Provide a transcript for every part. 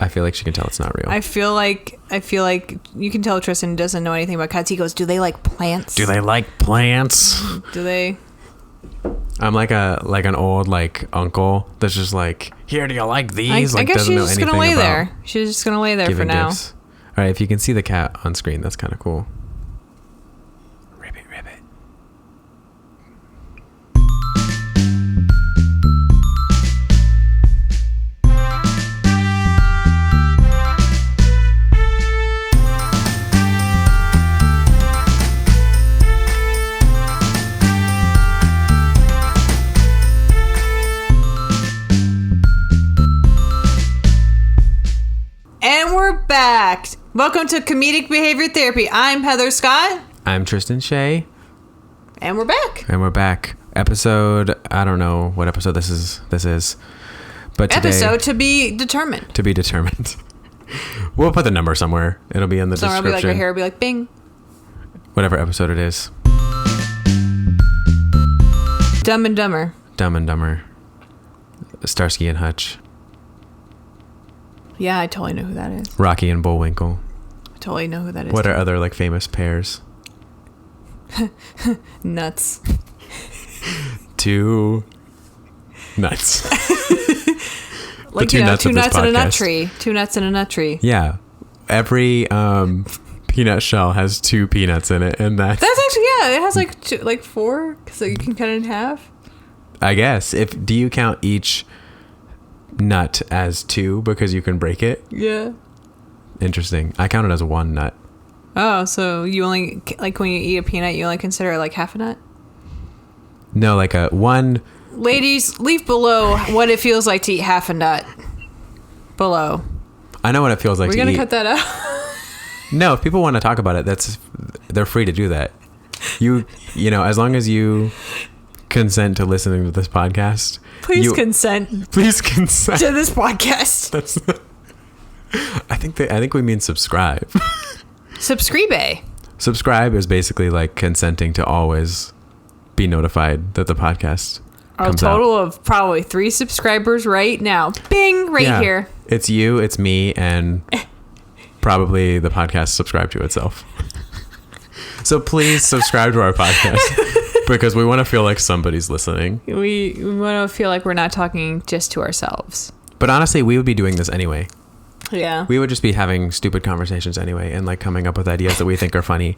I feel like she can tell it's not real. I feel like you can tell Tristan doesn't know anything about cats. He goes, do they like plants? Do they like plants? Do they? I'm like an old like uncle that's just like, here, do you like these? I guess she's just gonna lay there. She's just gonna lay there for now. Gifts. All right, if you can see the cat on screen, that's kind of cool. Ribbit. And we're back. Welcome to Comedic Behavior Therapy. I'm Heather Scott. I'm Tristan Shae. And we're back. Episode, I don't know what episode this is. But today, episode to be determined. To be determined. We'll put the number somewhere. It'll be in the description. It'll be like right here. It'll be like bing. Whatever episode it is. Dumb and Dumber. Starsky and Hutch. Yeah, I totally know who that is. Rocky and Bullwinkle. I totally know who that is. What are other like famous pairs? Nuts. Two nuts. Like, two nuts and a nut podcast. tree. 2 nuts and a nut tree. Yeah. Every peanut shell has 2 peanuts in it, and that's actually, yeah, it has like 2, like 4, so you can cut it in half. I guess. Do you count each nut as 2 because you can break it? Yeah. Interesting. I count it as 1 nut. Oh, so you only, like when you eat a peanut, you only consider it like half a nut? No, like a 1. Ladies, leave below what it feels like to eat half a nut. Below. I know what it feels like to eat. We're going to cut that out? No, if people want to talk about it, they're free to do that. You know, as long as you consent to listening to this podcast. Please consent to this podcast. I think we mean subscribe. Subscribe is basically like consenting to always be notified that the podcast comes out. A total of probably 3 subscribers right now. Bing, here. It's you, it's me, and probably the podcast subscribe to itself. So please subscribe to our podcast because we want to feel like somebody's listening. We want to feel like we're not talking just to ourselves. But honestly, we would be doing this anyway. Yeah. We would just be having stupid conversations anyway and like coming up with ideas that we think are funny.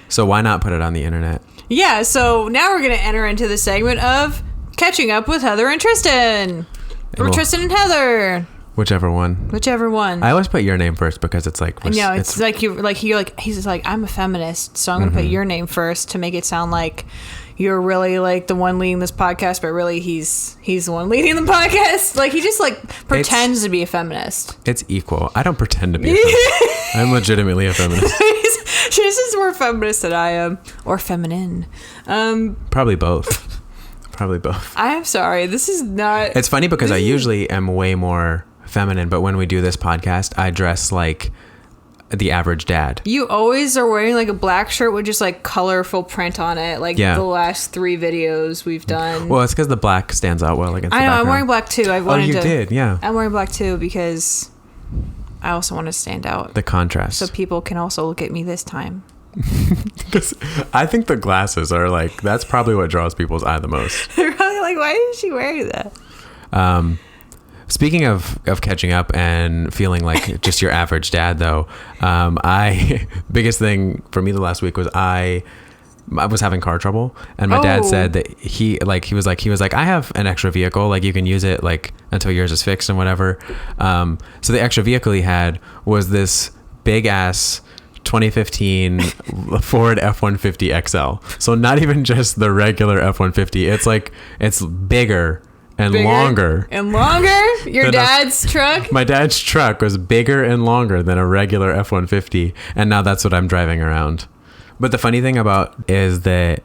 So why not put it on the internet? Yeah, so now we're going to enter into the segment of Catching Up with Heather and Tristan. Or Tristan and Heather. Whichever one. I always put your name first because it's like... No, it's like he's just like, I'm a feminist, so I'm going to put your name first to make it sound like you're really like the one leading this podcast, but really he's the one leading the podcast. Like he just like pretends to be a feminist. It's equal. I don't pretend to be a feminist. I'm legitimately a feminist. She's just more feminist than I am. Or feminine. Probably both. I'm sorry. This is not... It's funny because I usually am way more feminine, but when we do this podcast, I dress like the average dad. You always are wearing like a black shirt with just like colorful print on it, like the last 3 videos we've done. Well, it's because the black stands out well against the background. I'm wearing black too. Did, yeah. I'm wearing black too because I also want to stand out. The contrast. So people can also look at me this time. I think the glasses are like, that's probably what draws people's eye the most. They're probably like, why is she wearing that? Speaking of catching up and feeling like just your average dad though, biggest thing for me the last week was I was having car trouble, and my dad said that he was like, I have an extra vehicle, like you can use it like until yours is fixed and whatever. So the extra vehicle he had was this big ass 2015 Ford F-150 XL. So not even just the regular F-150. It's like, it's bigger and longer. Your dad's truck? My dad's truck was bigger and longer than a regular F-150. And now that's what I'm driving around. But the funny thing about is that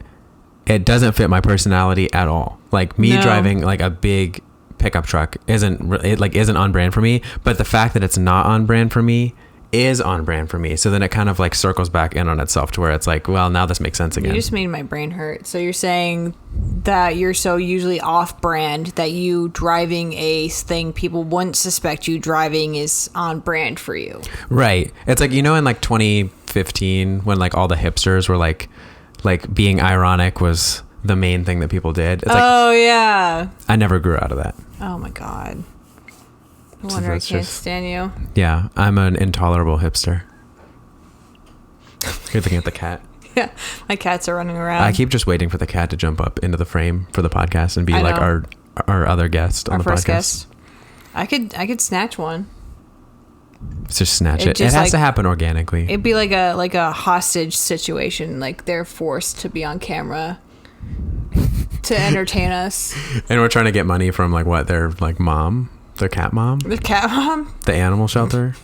it doesn't fit my personality at all. Like me driving like a big pickup truck isn't on brand for me. But the fact that it's not on brand for me is on brand for me. So then it kind of like circles back in on itself to where it's like, well, now this makes sense again. You just made my brain hurt. So you're saying that you're so usually off brand that you driving a thing people wouldn't suspect you driving is on brand for you. Right. It's like, you know, in like 2015 when like all the hipsters were like being ironic was the main thing that people did. It's oh, yeah. I never grew out of that. Oh, my God. No wonder I can't stand you. Yeah, I'm an intolerable hipster. You're looking at the cat. Yeah, my cats are running around. I keep just waiting for the cat to jump up into the frame for the podcast and be like our other guest on the podcast. Our first guest. I could snatch one. Just snatch it. It has to happen organically. It'd be like a hostage situation. Like they're forced to be on camera to entertain us. And we're trying to get money from like what, their like mom? Their cat mom? The cat mom? The animal shelter?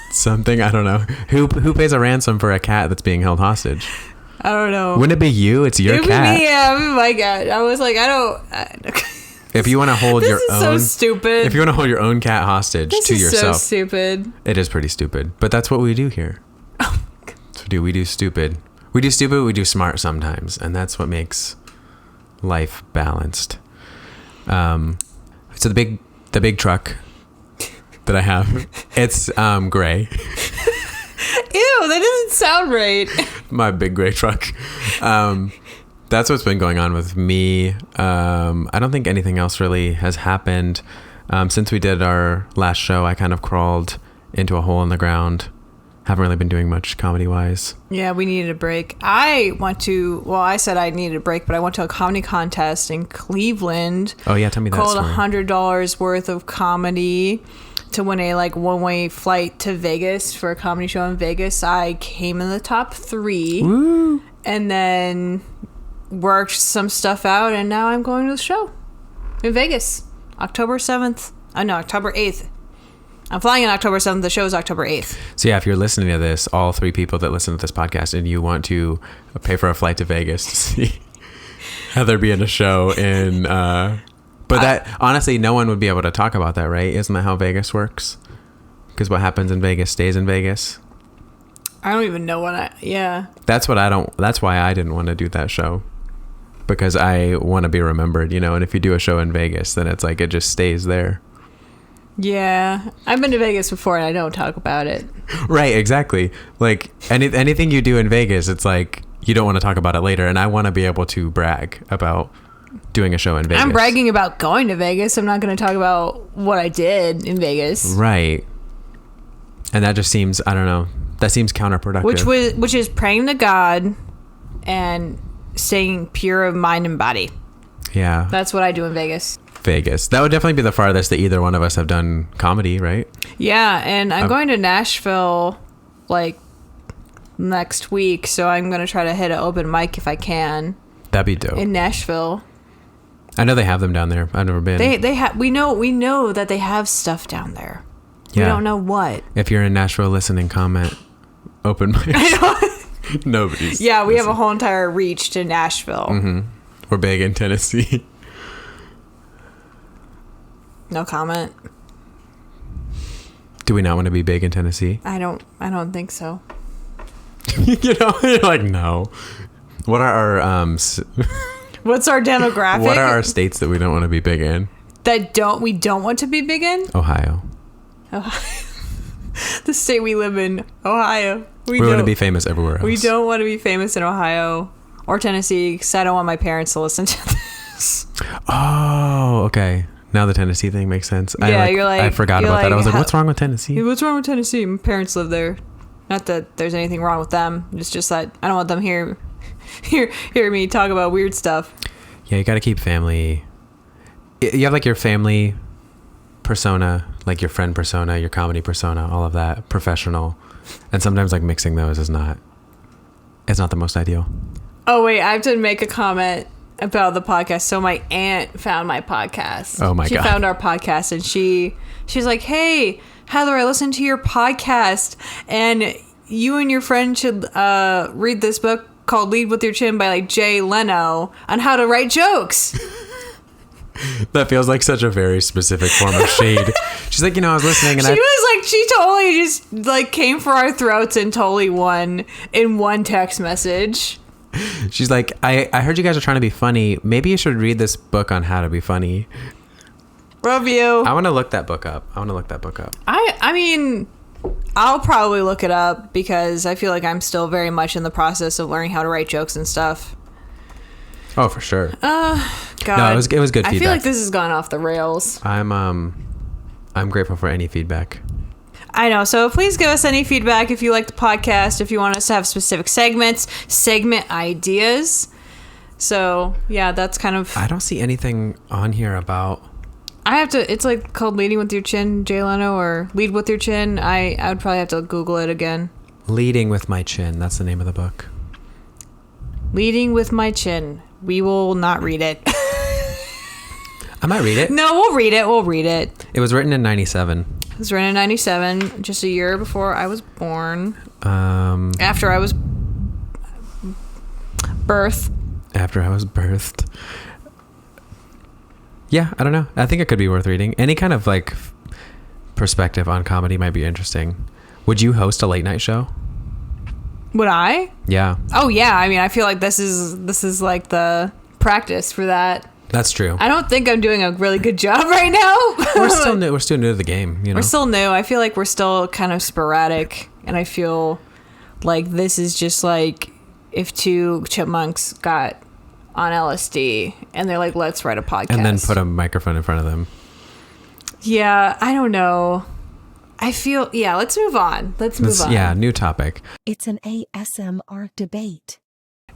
Something, I don't know. Who pays a ransom for a cat that's being held hostage? I don't know. Wouldn't it be you? It's your cat. Be me, yeah, it'd be my cat. I was like, I don't. If you want to hold your own, this is so stupid. If you want to hold your own cat hostage to yourself, so stupid. It is pretty stupid, but that's what we do here. Oh, that's what we do. We do stupid. We do stupid. We do smart sometimes, and that's what makes life balanced. So the big truck that I have, it's gray. Ew, that doesn't sound right. My big gray truck. That's what's been going on with me. I don't think anything else really has happened. Since we did our last show, I kind of crawled into a hole in the ground. Haven't really been doing much comedy-wise. Yeah, we needed a break. I said I needed a break, but I went to a comedy contest in Cleveland. Oh, yeah, tell me that called story. $100 worth of comedy to win a one-way flight to Vegas for a comedy show in Vegas. I came in the top 3. Woo! And then worked some stuff out, and now I'm going to the show in Vegas. October 7th. October 8th. I'm flying on October 7th. The show is October 8th. So yeah, if you're listening to this, all 3 people that listen to this podcast and you want to pay for a flight to Vegas to see Heather be in a show in... but that, honestly, no one would be able to talk about that, right? Isn't that how Vegas works? Because what happens in Vegas stays in Vegas. I don't even know yeah. That's why I didn't want to do that show. Because I want to be remembered, you know, and if you do a show in Vegas, then it's like it just stays there. Yeah, I've been to Vegas before and I don't talk about it. Right, exactly. Like anything you do in Vegas, it's like you don't want to talk about it later, and I want to be able to brag about doing a show in Vegas. I'm bragging about going to Vegas. I'm not going to talk about what I did in Vegas. Right. And that just seems, I don't know, that seems counterproductive. Which is praying to God and staying pure of mind and body. Yeah. That's what I do in Vegas. That would definitely be the farthest that either one of us have done comedy, right? Yeah, and I'm going to Nashville next week, so I'm going to try to hit an open mic if I can. That'd be dope. In Nashville. I know they have them down there. I've never been. We know that they have stuff down there. Yeah. We don't know what. If you're in Nashville, listening, comment. Open mic. Nobody's. Yeah, we have a whole entire reach to Nashville. Mm-hmm. We're big in Tennessee. No comment. Do we not want to be big in Tennessee? I don't think so. You know, you're like, no. What are our What's our demographic? What are our states that we don't want to be big in? We don't want to be big in? Ohio. The state we live in, Ohio. We want to be famous everywhere else. We don't want to be famous in Ohio or Tennessee because I don't want my parents to listen to this. Oh, okay. Now the Tennessee thing makes sense. Yeah, I forgot about that. I was like, what's wrong with Tennessee? What's wrong with Tennessee? My parents live there. Not that there's anything wrong with them. It's just that I don't want them hear me talk about weird stuff. Yeah, you got to keep family. You have your family persona, your friend persona, your comedy persona, all of that, professional. And sometimes mixing those is not the most ideal. Oh, wait, I have to make a comment about the podcast. So my aunt found my podcast. Oh my God. She found our podcast and she's like, hey, Heather, I listened to your podcast and you and your friend should read this book called Lead With Your Chin by Jay Leno on how to write jokes. That feels like such a very specific form of shade. She's like, I was listening and she totally just like came for our throats and totally won in one text message. She's like, I heard you guys are trying to be funny. Maybe you should read this book on how to be funny. Love you. I want to look that book up. I mean, I'll probably look it up because I feel like I'm still very much in the process of learning how to write jokes and stuff. Oh, for sure. God. No, it was good feedback. I feel like this has gone off the rails. I'm grateful for any feedback. I know. So please give us any feedback if you like the podcast, if you want us to have specific segment ideas. So yeah, that's kind of... I don't see anything on here about... it's like called Leading with Your Chin, Jay Leno, or Lead with Your Chin. I would probably have to Google it again. Leading with My Chin. That's the name of the book. Leading with My Chin. We will not read it. I might read it. No, we'll read it. It was written in 97. It was written in 97, just a year before I was born. After I was birthed. After I was birthed. Yeah, I don't know. I think it could be worth reading. Any kind of like perspective on comedy might be interesting. Would you host a late night show? Would I? Yeah. Oh yeah. I mean, I feel like this is like the practice for that. That's true. I don't think I'm doing a really good job right now. We're still new. We're still new to the game. We're still new. I feel like we're still kind of sporadic, and I feel like this is just like if two chipmunks got on LSD and they're like, let's write a podcast, and then put a microphone in front of them. Yeah, I don't know. I feel, yeah, let's move on. Yeah, new topic. It's an ASMR debate.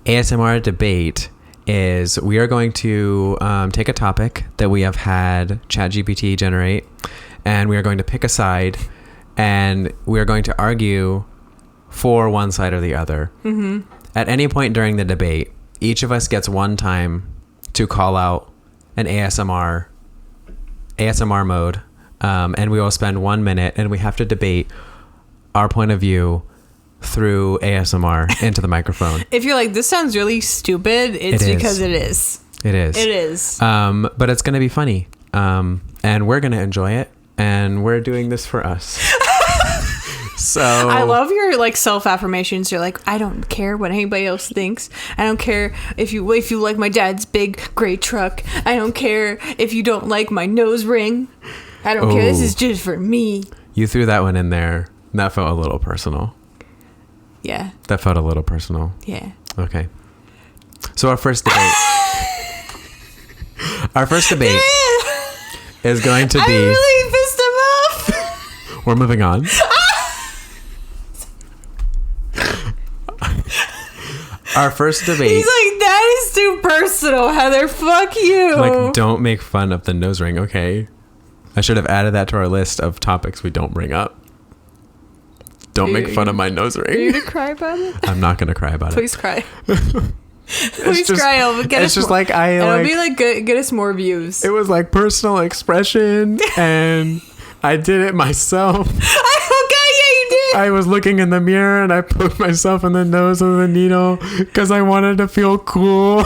ASMR debate is we are going to take a topic that we have had ChatGPT generate, and we are going to pick a side, and we are going to argue for one side or the other. Mm-hmm. At any point during the debate, each of us gets one time to call out an ASMR mode. And we will spend 1 minute, and we have to debate our point of view through ASMR into the microphone. If you're like, this sounds really stupid, it's because it is. It is. It is. But it's going to be funny. And we're going to enjoy it. And we're doing this for us. So I love your like self-affirmations. You're like, I don't care what anybody else thinks. I don't care if you like my dad's big gray truck. I don't care if you don't like my nose ring. I don't care. This is just for me. You threw that one in there. That felt a little personal. Yeah. That felt a little personal. Yeah. Okay. So our first debate. Is going to be... I really pissed him off. We're moving on. Our first debate. He's like, that is too personal, Heather. Fuck you. Like, don't make fun of the nose ring, okay? I should have added that to our list of topics we don't bring up. Don't make fun of my nose ring. Are you gonna cry about it? I'm not gonna cry about Please it. Cry. Please cry. It'll get it's us just more, like it'll be like get us more views. It was like personal expression, and I did it myself. I was looking in the mirror and I poked myself in the nose with a needle because I wanted to feel cool.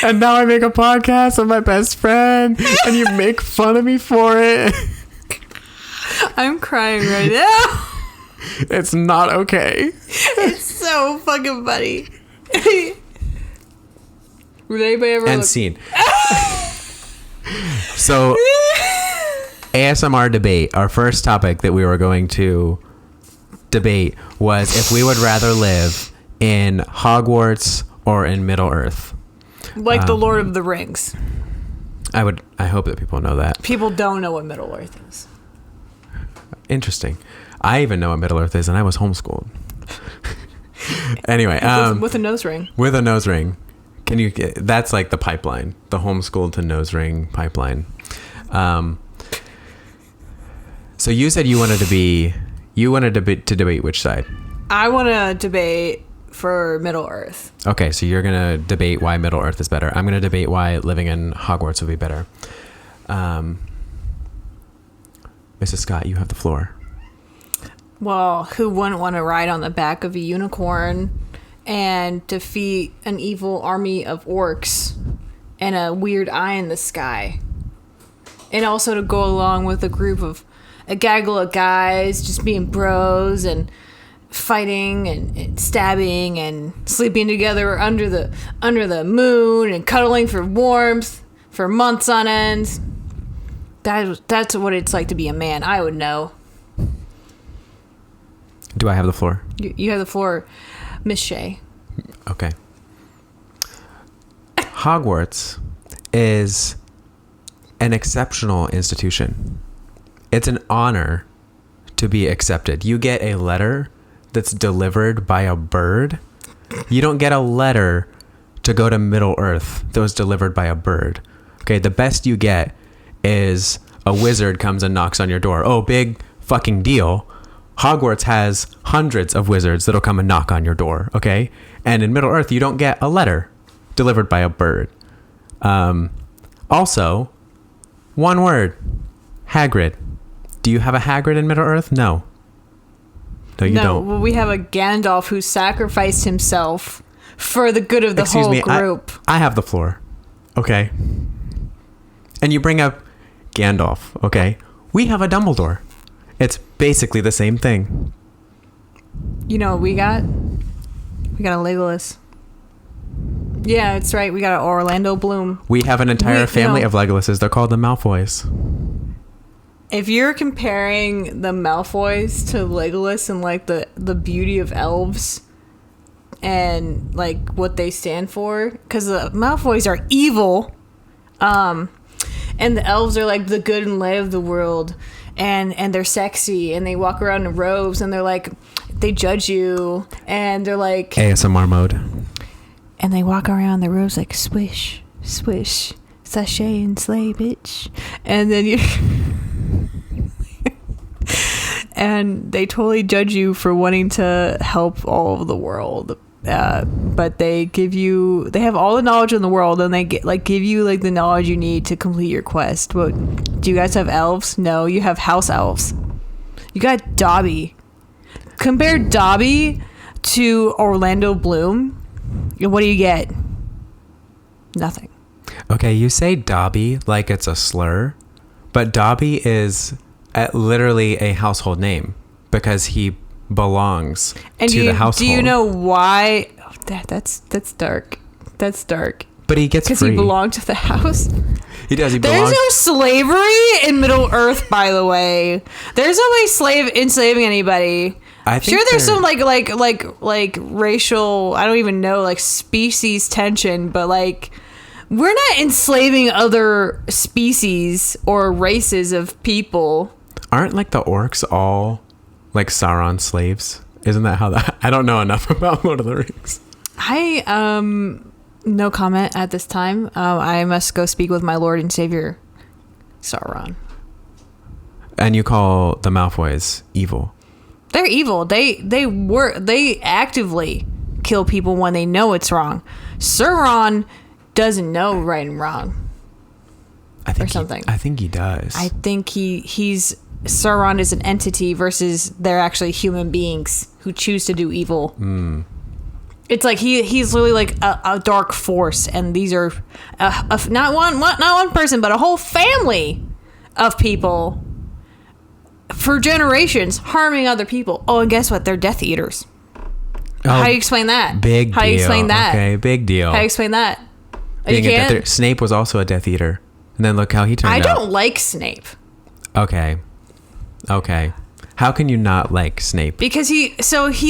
And now I make a podcast with my best friend and you make fun of me for it. I'm crying right now. It's not okay. It's so fucking funny. Would anybody ever and scene. So ASMR debate, our first topic that we were going to debate was if we would rather live in Hogwarts or in Middle Earth. Like the Lord of the Rings. I hope that people know that. People don't know what Middle Earth is. Interesting. I even know what Middle Earth is, and I was homeschooled. Anyway. With a nose ring. With a nose ring. That's like the pipeline. The homeschooled to nose ring pipeline. So you said you wanted to debate which side? I want to debate for Middle Earth. Okay, so you're going to debate why Middle Earth is better. I'm going to debate why living in Hogwarts would be better. Mrs. Scott, you have the floor. Well, who wouldn't want to ride on the back of a unicorn and defeat an evil army of orcs and a weird eye in the sky. And also to go along with a gaggle of guys just being bros and fighting and stabbing and sleeping together under the moon and cuddling for warmth for months on end. That's what it's like to be a man. I would know. Do I have the floor? You have the floor, Miss Shae. Okay. Hogwarts is an exceptional institution. It's an honor to be accepted. You get a letter that's delivered by a bird. You don't get a letter to go to Middle Earth that was delivered by a bird. Okay, the best you get is a wizard comes and knocks on your door. Oh, big fucking deal. Hogwarts has hundreds of wizards that'll come and knock on your door, okay? And in Middle Earth, you don't get a letter delivered by a bird. Also, one word, Hagrid. Do you have a Hagrid in Middle Earth? No. No, you don't. Well, we have a Gandalf who sacrificed himself for the good of the whole group. I have the floor, okay? And you bring up Gandalf, okay? We have a Dumbledore. It's basically the same thing. You know what we got? We got a Legolas. Yeah, it's right. We got an Orlando Bloom. We have an entire family of Legolases. They're called the Malfoys. If you're comparing the Malfoys to Legolas and like the beauty of elves and like what they stand for, because the Malfoys are evil, and the elves are like the good and light of the world. And they're sexy and they walk around in robes and they're like, they judge you and they're like ASMR mode. And they walk around the robes like swish, swish, sashay and slay, bitch. And then you and they totally judge you for wanting to help all of the world. But they have all the knowledge in the world and they give you like the knowledge you need to complete your quest. But do you guys have elves? No, you have house elves. You got Dobby. Compare Dobby to Orlando Bloom, and what do you get? Nothing. Okay, you say Dobby like it's a slur, but Dobby is literally a household name because he belongs to the household. Do you know why? Oh, that's dark. That's dark. But he gets free. Because he belonged to the house. He does. There's no slavery in Middle Earth, by the way. There's nobody enslaving anybody. I think there's some like racial, I don't even know, like species tension, but like we're not enslaving other species or races of people. Aren't like the orcs all like Sauron slaves? Isn't that how that? I don't know enough about Lord of the Rings. No comment at this time. I must go speak with my Lord and Savior, Sauron. And you call the Malfoys evil? They're evil. They actively kill people when they know it's wrong. Sauron doesn't know right and wrong. I think he does. I think he's Sauron is an entity versus they're actually human beings who choose to do evil. It's like he's literally like a dark force, and these are not one person, but a whole family of people for generations harming other people. Oh, and guess what? They're Death Eaters. How do you explain that? How do you explain that? Okay, big deal. How do you explain that? Being a Death Eater. Snape was also a Death Eater, and then look how he turned out. I don't like Snape. Okay. How can you not like Snape? Because he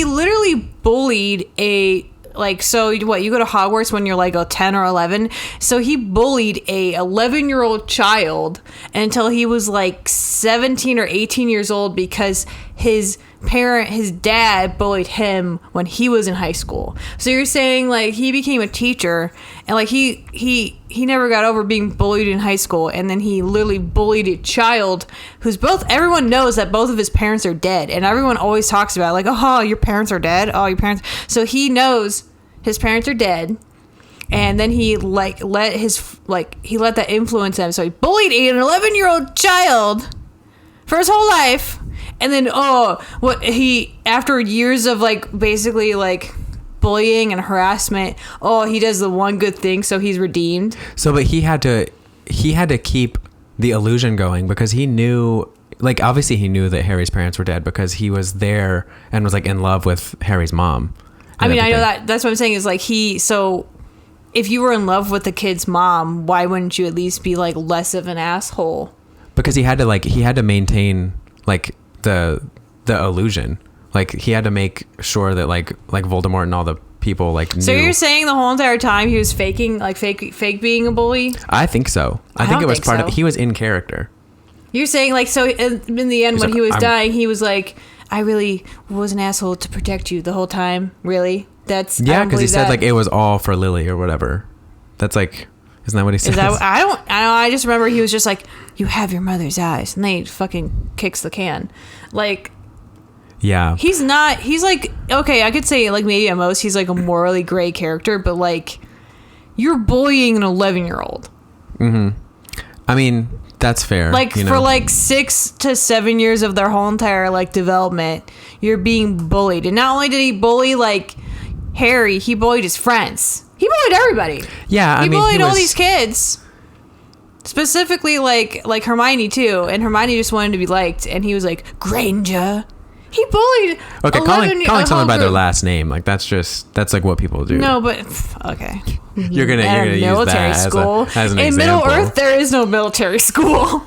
literally bullied you go to Hogwarts when you're like 10 or 11. So he bullied a 11-year-old child until he was like 17 or 18 years old because his dad bullied him when he was in high school. So you're saying like he became a teacher and like he never got over being bullied in high school, and then he literally bullied a child who's everyone knows that both of his parents are dead, and everyone always talks about like, oh, your parents are dead. Oh, your parents. So he knows his parents are dead, and then he let that influence him. So he bullied an 11-year-old child for his whole life. And then, after years of like basically like bullying and harassment. Oh, he does the one good thing, so he's redeemed. So, but he had to keep the illusion going because he knew, like, obviously he knew that Harry's parents were dead because he was there and was like in love with Harry's mom. I mean, I know that's what I'm saying is like so if you were in love with the kid's mom, why wouldn't you at least be like less of an asshole? Because he had to maintain like the illusion. Like he had to make sure that like Voldemort and all the people like knew. So you're saying the whole entire time he was faking, like fake being a bully? I think so. I think it was part of, he was in character. You're saying like, so in the end when he was dying, he was like, I really was an asshole to protect you the whole time. Really? That's, yeah, because he said like it was all for Lily or whatever. That's like, isn't that what he said? I don't know. I just remember he was just like, you have your mother's eyes, and then he fucking kicks the can. Like, yeah, he's like, okay, I could say like maybe at most he's like a morally gray character, but like you're bullying an 11-year-old. I mean, that's fair. Like for like 6 to 7 years of their whole entire like development, you're being bullied. And not only did he bully like Harry, he bullied his friends. He bullied everybody. Yeah, he bullied all these kids. Specifically like Hermione too. And Hermione just wanted to be liked. And he was like, Granger. He bullied. Okay, calling someone by their last name, like that's like what people do. No, but okay. You're gonna use military that school. as an in example. Middle Earth, there is no military school.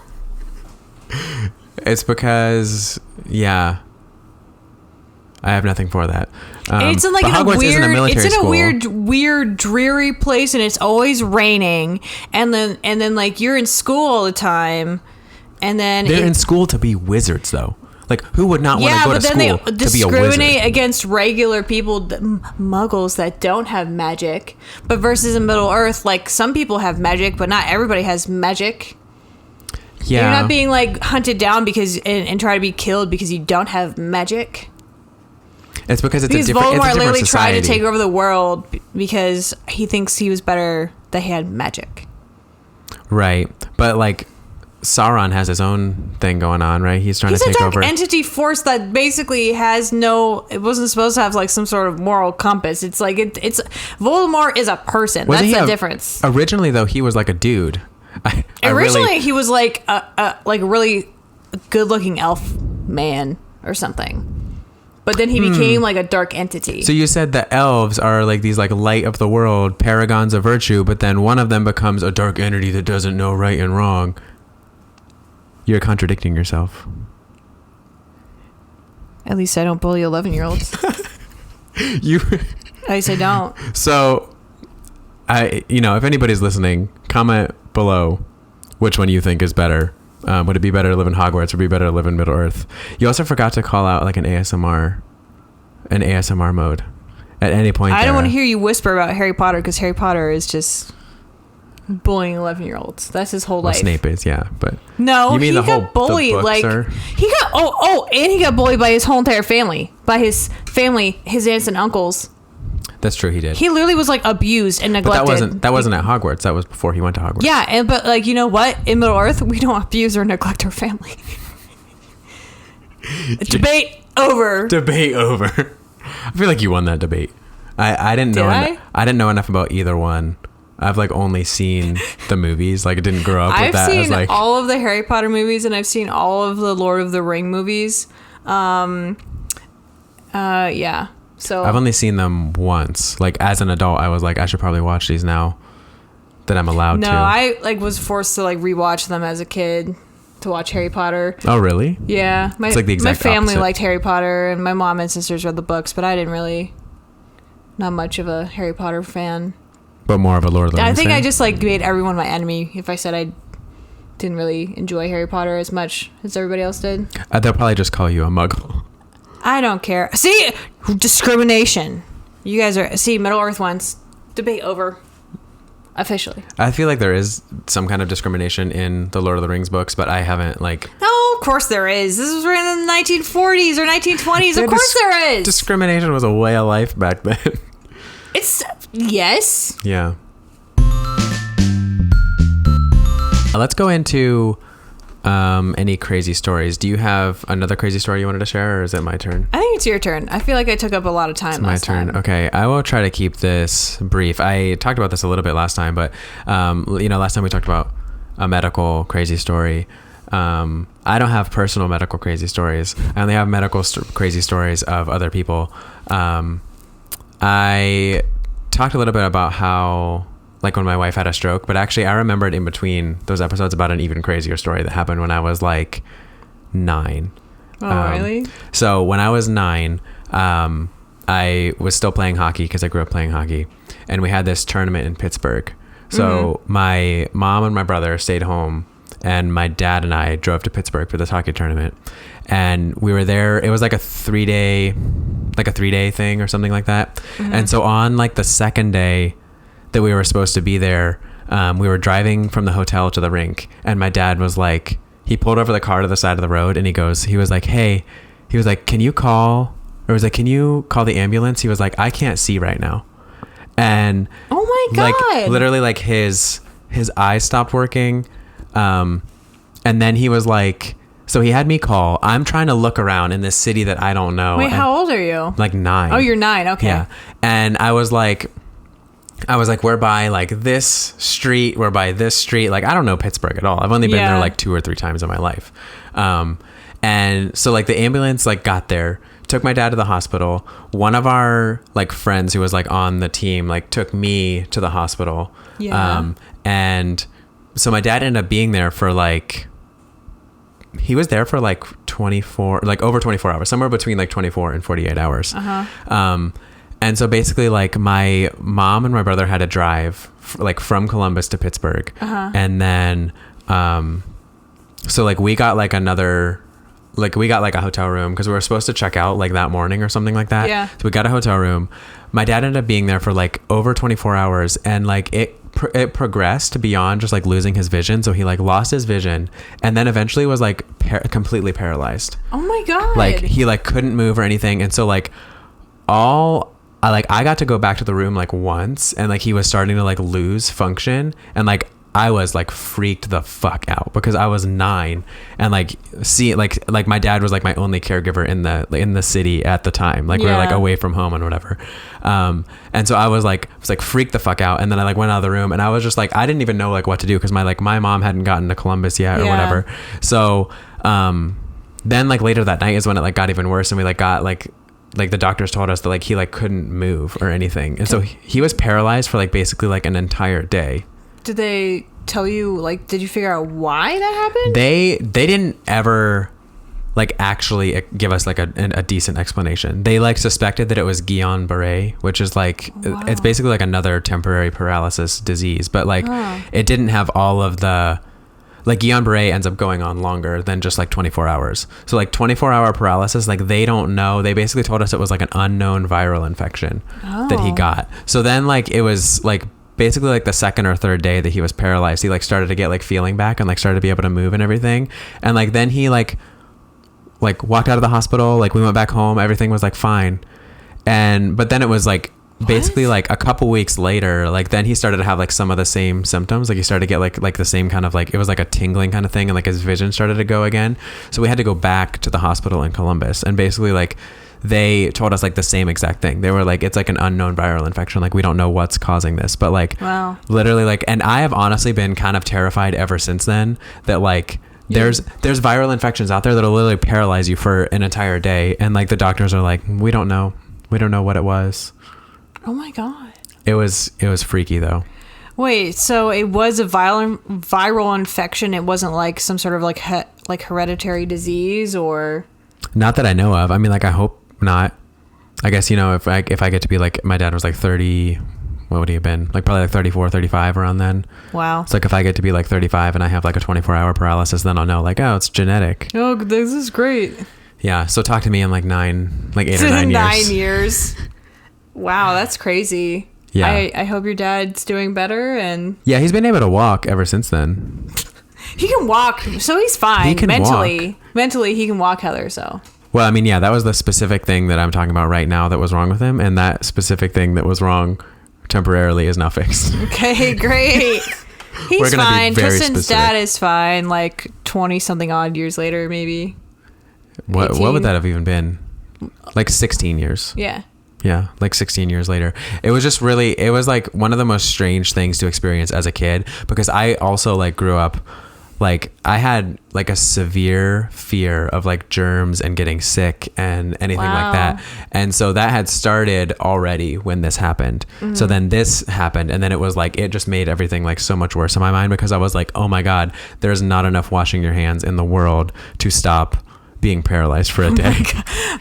It's because, yeah, I have nothing for that. It's in like a weird, dreary place, and it's always raining. And then like you're in school all the time, and then they're in school to be wizards, though. Like, who would not want to go to school to be a wizard? Discriminate against regular people, muggles that don't have magic. But versus in Middle Earth, like, some people have magic, but not everybody has magic. Yeah. You're not being, like, hunted down because and try to be killed because you don't have magic. It's because Voldemort literally society. tried to take over the world because he thinks he was better that he had magic. Right. But, like, Sauron has his own thing going on, right? He's trying to take over. He's a dark entity force that basically has it wasn't supposed to have like some sort of moral compass. It's like it's Voldemort is a person. That's the difference. Originally, though, he was like a dude. He was like a really good looking elf man or something. But then he became like a dark entity. So you said the elves are like these like light of the world, paragons of virtue, but then one of them becomes a dark entity that doesn't know right and wrong. You're contradicting yourself. At least I don't bully 11-year-olds. At least I don't. So, if anybody's listening, comment below which one you think is better. Would it be better to live in Hogwarts or be better to live in Middle Earth? You also forgot to call out like an ASMR mode at any point. I don't want to hear you whisper about Harry Potter because Harry Potter is just bullying 11-year-olds. That's his whole life. Snape is, yeah, but no, he got bullied. Like he got and he got bullied by his whole entire family, his aunts and uncles. That's true. He did. He literally was like abused and neglected. But that wasn't at Hogwarts. That was before he went to Hogwarts. Yeah, but like you know what? In Middle Earth, we don't abuse or neglect our family. Debate over. I feel like you won that debate. I didn't know. I didn't know enough about either one. I've like only seen the movies. Like I didn't grow up with that. I've seen all of the Harry Potter movies and I've seen all of the Lord of the Ring movies. Yeah. So I've only seen them once. Like as an adult, I was like, I should probably watch these now that I'm allowed to. No, I like was forced to like rewatch them as a kid to watch Harry Potter. Oh, really? Yeah. It's like the exact my family opposite. liked Harry Potter and my mom and sisters read the books, but I didn't really. Not much of a Harry Potter fan. But more of a Lord of the Rings I think fan? I just like made everyone my enemy if I said I didn't really enjoy Harry Potter as much as everybody else did. They'll probably just call you a muggle. I don't care. See, discrimination. You guys are Middle Earth ones. Debate over. Officially. I feel like there is some kind of discrimination in the Lord of the Rings books, but I haven't like. No, of course there is. This was written in the 1940s or 1920s. Of course there is. Discrimination was a way of life back then. It's yes. Yeah. Let's go into any crazy stories. Do you have another crazy story you wanted to share, or is it my turn? I think it's your turn. I feel like I took up a lot of time last time. My turn. Okay, I will try to keep this brief. I talked about this a little bit last time, but last time we talked about a medical crazy story. I don't have personal medical crazy stories. I only have medical crazy stories of other people. I talked a little bit about how, like, when my wife had a stroke, but actually I remembered in between those episodes about an even crazier story that happened when I was like 9. Oh, really? So when I was 9, I was still playing hockey because I grew up playing hockey, and we had this tournament in Pittsburgh. So my mom and my brother stayed home, and my dad and I drove to Pittsburgh for this hockey tournament, and we were there. It was like a 3-day thing or something like that. And so on like the second day that we were supposed to be there, we were driving from the hotel to the rink, and my dad was like, he pulled over the car to the side of the road, and he was like, hey, he was like, can you call the ambulance? He was like, I can't see right now. And oh my God, like literally like his eyes stopped working. And then he was like, so he had me call. I'm trying to look around in this city that I don't know. Wait, how old are you? Like 9. Oh, you're 9. Okay. Yeah. And I was like, we're by like this street. We're by this street. Like, I don't know Pittsburgh at all. I've only been there like 2 or 3 times in my life. And so like the ambulance like got there, took my dad to the hospital. One of our like friends who was like on the team like took me to the hospital. Yeah. And so my dad ended up being there for like, he was there for like over 24 hours, somewhere between like 24 and 48 hours. And so basically like my mom and my brother had to drive like from Columbus to Pittsburgh. And then, so like we got like a hotel room because we were supposed to check out like that morning or something like that. Yeah. So we got a hotel room. My dad ended up being there for like over 24 hours, and like it progressed beyond just like losing his vision. So he like lost his vision, and then eventually was like completely paralyzed. Oh my God. Like he like couldn't move or anything. And so like I got to go back to the room like once, and like he was starting to like lose function, and like I was like freaked the fuck out because I was 9, and like like my dad was like my only caregiver in the city at the time. Like we were like away from home and whatever. And so I was like freaked the fuck out. And then I like went out of the room, and I was just like, I didn't even know like what to do because my mom hadn't gotten to Columbus yet or whatever. So then like later that night is when it like got even worse, and we like got like the doctors told us that like he like couldn't move or anything, and so he was paralyzed for like basically like an entire day. Did they tell you, like, did you figure out why that happened? They didn't ever like actually give us like a decent explanation. They like suspected that it was Guillain-Barré, which is like, it's basically like another temporary paralysis disease, but like it didn't have all of the, like Guillain-Barré ends up going on longer than just like 24 hours. So like 24-hour paralysis, like they don't know. They basically told us it was like an unknown viral infection that he got. So then like it was like basically like the second or third day that he was paralyzed, he like started to get like feeling back and like started to be able to move and everything. And like then he like walked out of the hospital, like we went back home, everything was like fine. But then it was like basically like a couple weeks later, like then he started to have like some of the same symptoms. Like he started to get like the same kind of like, it was like a tingling kind of thing, and like his vision started to go again. So we had to go back to the hospital in Columbus, and basically like they told us like the same exact thing. They were like, it's like an unknown viral infection. Like we don't know what's causing this, but like literally like, and I have honestly been kind of terrified ever since then that like there's viral infections out there that'll literally paralyze you for an entire day. And like the doctors are like, we don't know what it was. Oh my God. It was freaky though. Wait, so it was a viral infection. It wasn't like some sort of like hereditary disease, or? Not that I know of. I mean, like I hope not. I guess, you know, if I get to be like, my dad was like 30, what would he have been? Like probably like 34, 35 around then. Wow. It's like if I get to be like 35 and I have like a 24-hour paralysis, then I'll know like, oh, it's genetic. Oh, this is great. Yeah. So talk to me in like 8 or 9 years. 9 years. Wow, that's crazy. Yeah. I hope your dad's doing better. And yeah, he's been able to walk ever since then. He can walk, so he's fine. He can mentally, he can walk, Heather. So. Well, I mean, yeah, that was the specific thing that I'm talking about right now that was wrong with him, and that specific thing that was wrong temporarily is now fixed. Okay, great. He's gonna fine. be very Tristan's specific. dad is fine. Like 20 something odd years later, maybe. What 18. would that have even been? Like 16 years. Yeah. Yeah, like 16 years later. It was just really, it was like one of the most strange things to experience as a kid, because I also like grew up, like I had like a severe fear of like germs and getting sick and anything Wow. like that. And so that had started already when this happened. So then this happened, and then it was like, it just made everything like so much worse in my mind, because I was like, oh my God, there's not enough washing your hands in the world to stop being paralyzed for a day.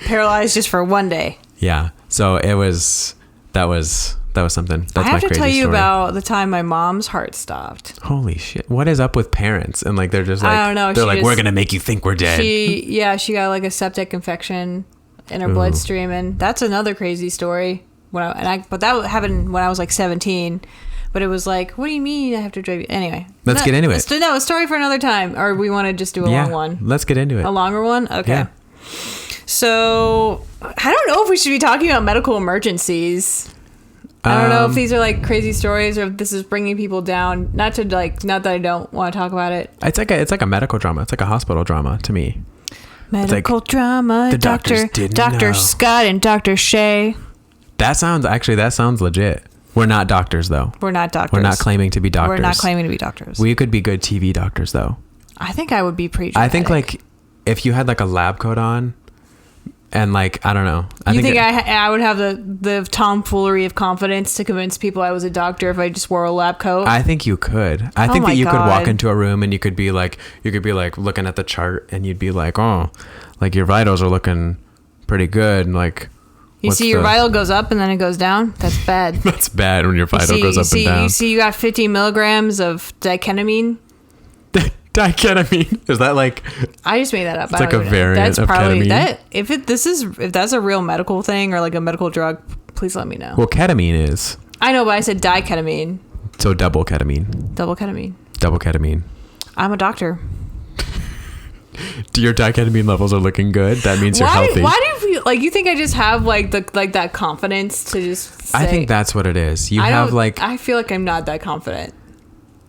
Paralyzed just for one day. Yeah. So it was, that was something. That's I have my to crazy tell you story. about the time my mom's heart stopped. Holy shit. What is up with parents? And like, they're just like, I don't know. they're She like, just- we're going to make you think we're dead. She got like a septic infection in her bloodstream, and that's another crazy story. But that happened when I was like 17. But it was like, what do you mean I have to drive you? Anyway. Let's get into it. No, a story for another time. Or we want to just do a long one. Let's get into it. A longer one? Okay. Yeah. So, I don't know if we should be talking about medical emergencies. I don't know if these are like crazy stories or if this is bringing people down. Not that I don't want to talk about it. It's like a medical drama. It's like a hospital drama to me. Medical drama. the doctors didn't Dr. know. Scott and Dr. Shae. That sounds legit. We're not doctors though. We're not doctors. We're not claiming to be doctors. We're not claiming to be doctors. We could be good TV doctors though. I think I would be pretty I think dramatic. like if you had like a lab coat on and like, I don't know. You think I would have the tomfoolery of confidence to convince people I was a doctor if I just wore a lab coat? I think you could. I Oh think my that you could walk God. into a room and you could be like looking at the chart and you'd be like, oh, like your vitals are looking pretty good. And like, you what's see your the- vital goes up and then it goes down? That's bad. That's bad when your vital goes up and down. You see you got 50 milligrams of diketamine? Diketamine. Is that like, I just made that up. It's like a variant of ketamine. That. If that's a real medical thing or like a medical drug, please let me know. well, ketamine is. I know, but I said diketamine. So double ketamine. Double ketamine. Double ketamine. I'm a doctor. Your diketamine levels are looking good. That means you're healthy. Why do you like? You think I just have like that confidence to just say, I think that's what it is. You have like, I feel like I'm not that confident.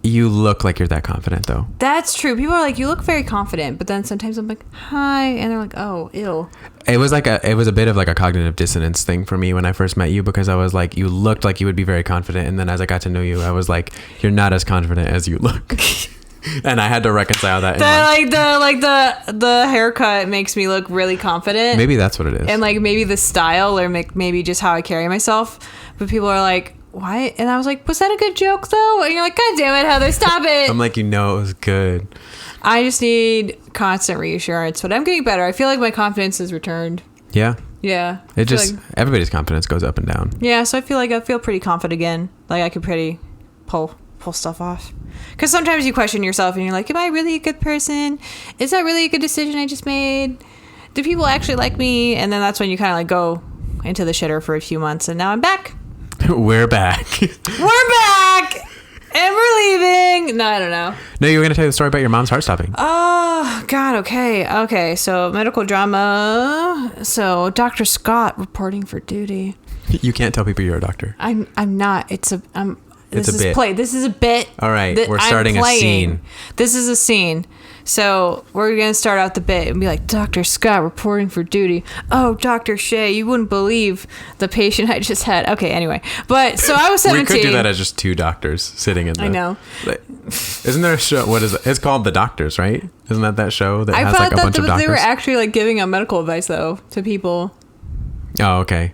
you look like you're that confident though. That's true. People are like, you look very confident, but then sometimes I'm like, hi, and they're like, oh, ew. It was a bit of like a cognitive dissonance thing for me when I first met you, because I was like, you looked like you would be very confident, and then as I got to know you, I was like, you're not as confident as you look. And I had to reconcile that. The haircut makes me look really confident. Maybe that's what it is. And like maybe the style or maybe just how I carry myself. But people are like, why? And I was like, was that a good joke though? And you're like, God damn it, Heather, stop it. I'm like, it was good. I just need constant reassurance, but I'm getting better. I feel like my confidence has returned. Yeah. Yeah. It just, everybody's confidence goes up and down. Yeah, so I feel pretty confident again. Like I could pretty pull stuff off. Because sometimes you question yourself and you're like, am I really a good person? Is that really a good decision I just made? Do people actually like me? And then that's when you kind of like go into the shitter for a few months, and now I'm back. We're back. We're back! And we're leaving. No, I don't know. No, you were going to tell the story about your mom's heart stopping. Oh, God, okay. So, medical drama. So, Dr. Scott reporting for duty. You can't tell people you're a doctor. I'm not. This It's a is bit. play. This is a bit. All right, that we're I'm starting a playing. scene. This is a scene. So we're gonna start out the bit and be like, Dr. Scott reporting for duty. Oh, Dr. Shae, you wouldn't believe the patient I just had. Okay, anyway. But so I was 17. We could do that as just two doctors sitting in the... I know. Isn't there a show? What is it? It's called The Doctors, right? Isn't that show that I has thought like a bunch that of doctors? they were actually like giving out medical advice though to people. Oh, okay.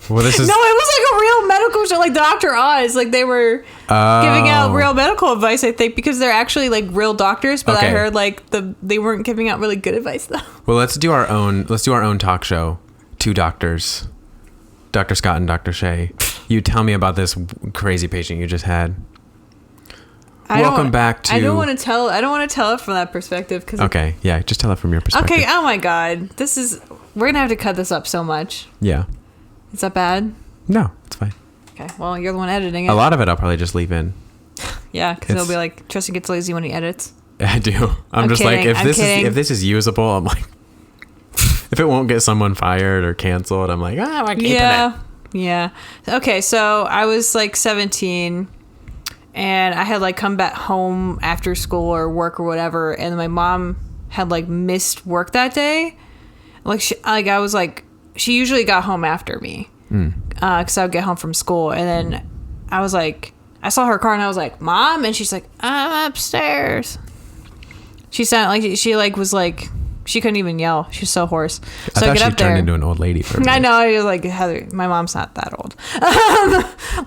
Well, this is... No, it was like a real medical show, like Dr. Oz. Like they were giving out real medical advice, I think, because they're actually like real doctors. But Okay. I heard like they weren't giving out really good advice though. Well, let's do our own talk show. Two doctors, Dr. Scott and Dr. Shae. You tell me about this crazy patient you just had. Welcome back to... I don't want to tell it from that perspective. Cause Okay, yeah, just tell it from your perspective. Okay. Oh my God, we're gonna have to cut this up so much. Yeah. Is that bad? No, it's fine. Okay. Well, you're the one editing it. A lot of it I'll probably just leave in. Yeah, because it'll be like Tristan gets lazy when he edits. I do. I'm just kidding, like, I'm kidding. if this is usable, I'm like, if it won't get someone fired or canceled, I'm like, we're keeping it. Yeah. Okay, so I was like 17, and I had like come back home after school or work or whatever, and my mom had like missed work that day. Like I was like, she usually got home after me, because I would get home from school, and then I was like, I saw her car and I was like, Mom, and she's like, I'm upstairs. She sounded like she like was like, she couldn't even yell. She's so hoarse. I thought she turned into an old lady for a minute. I know. I was like, Heather, my mom's not that old.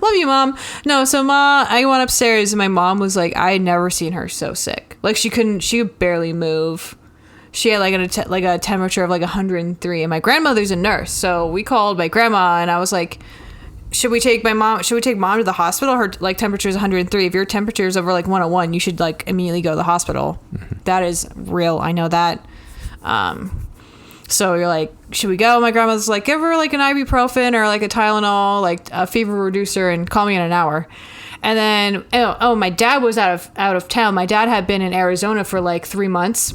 Love you, Mom. No, so I went upstairs and my mom was like, I had never seen her so sick. Like she could barely move. She had like a temperature of like 103, and my grandmother's a nurse. So we called my grandma and I was like, should we take mom to the hospital? Her like temperature is 103. If your temperature is over like 101, you should like immediately go to the hospital. That is real. I know that. So you're like, should we go? My grandmother's like, give her like an ibuprofen or like a Tylenol, like a fever reducer, and call me in an hour. And then, my dad was out of town. My dad had been in Arizona for like 3 months,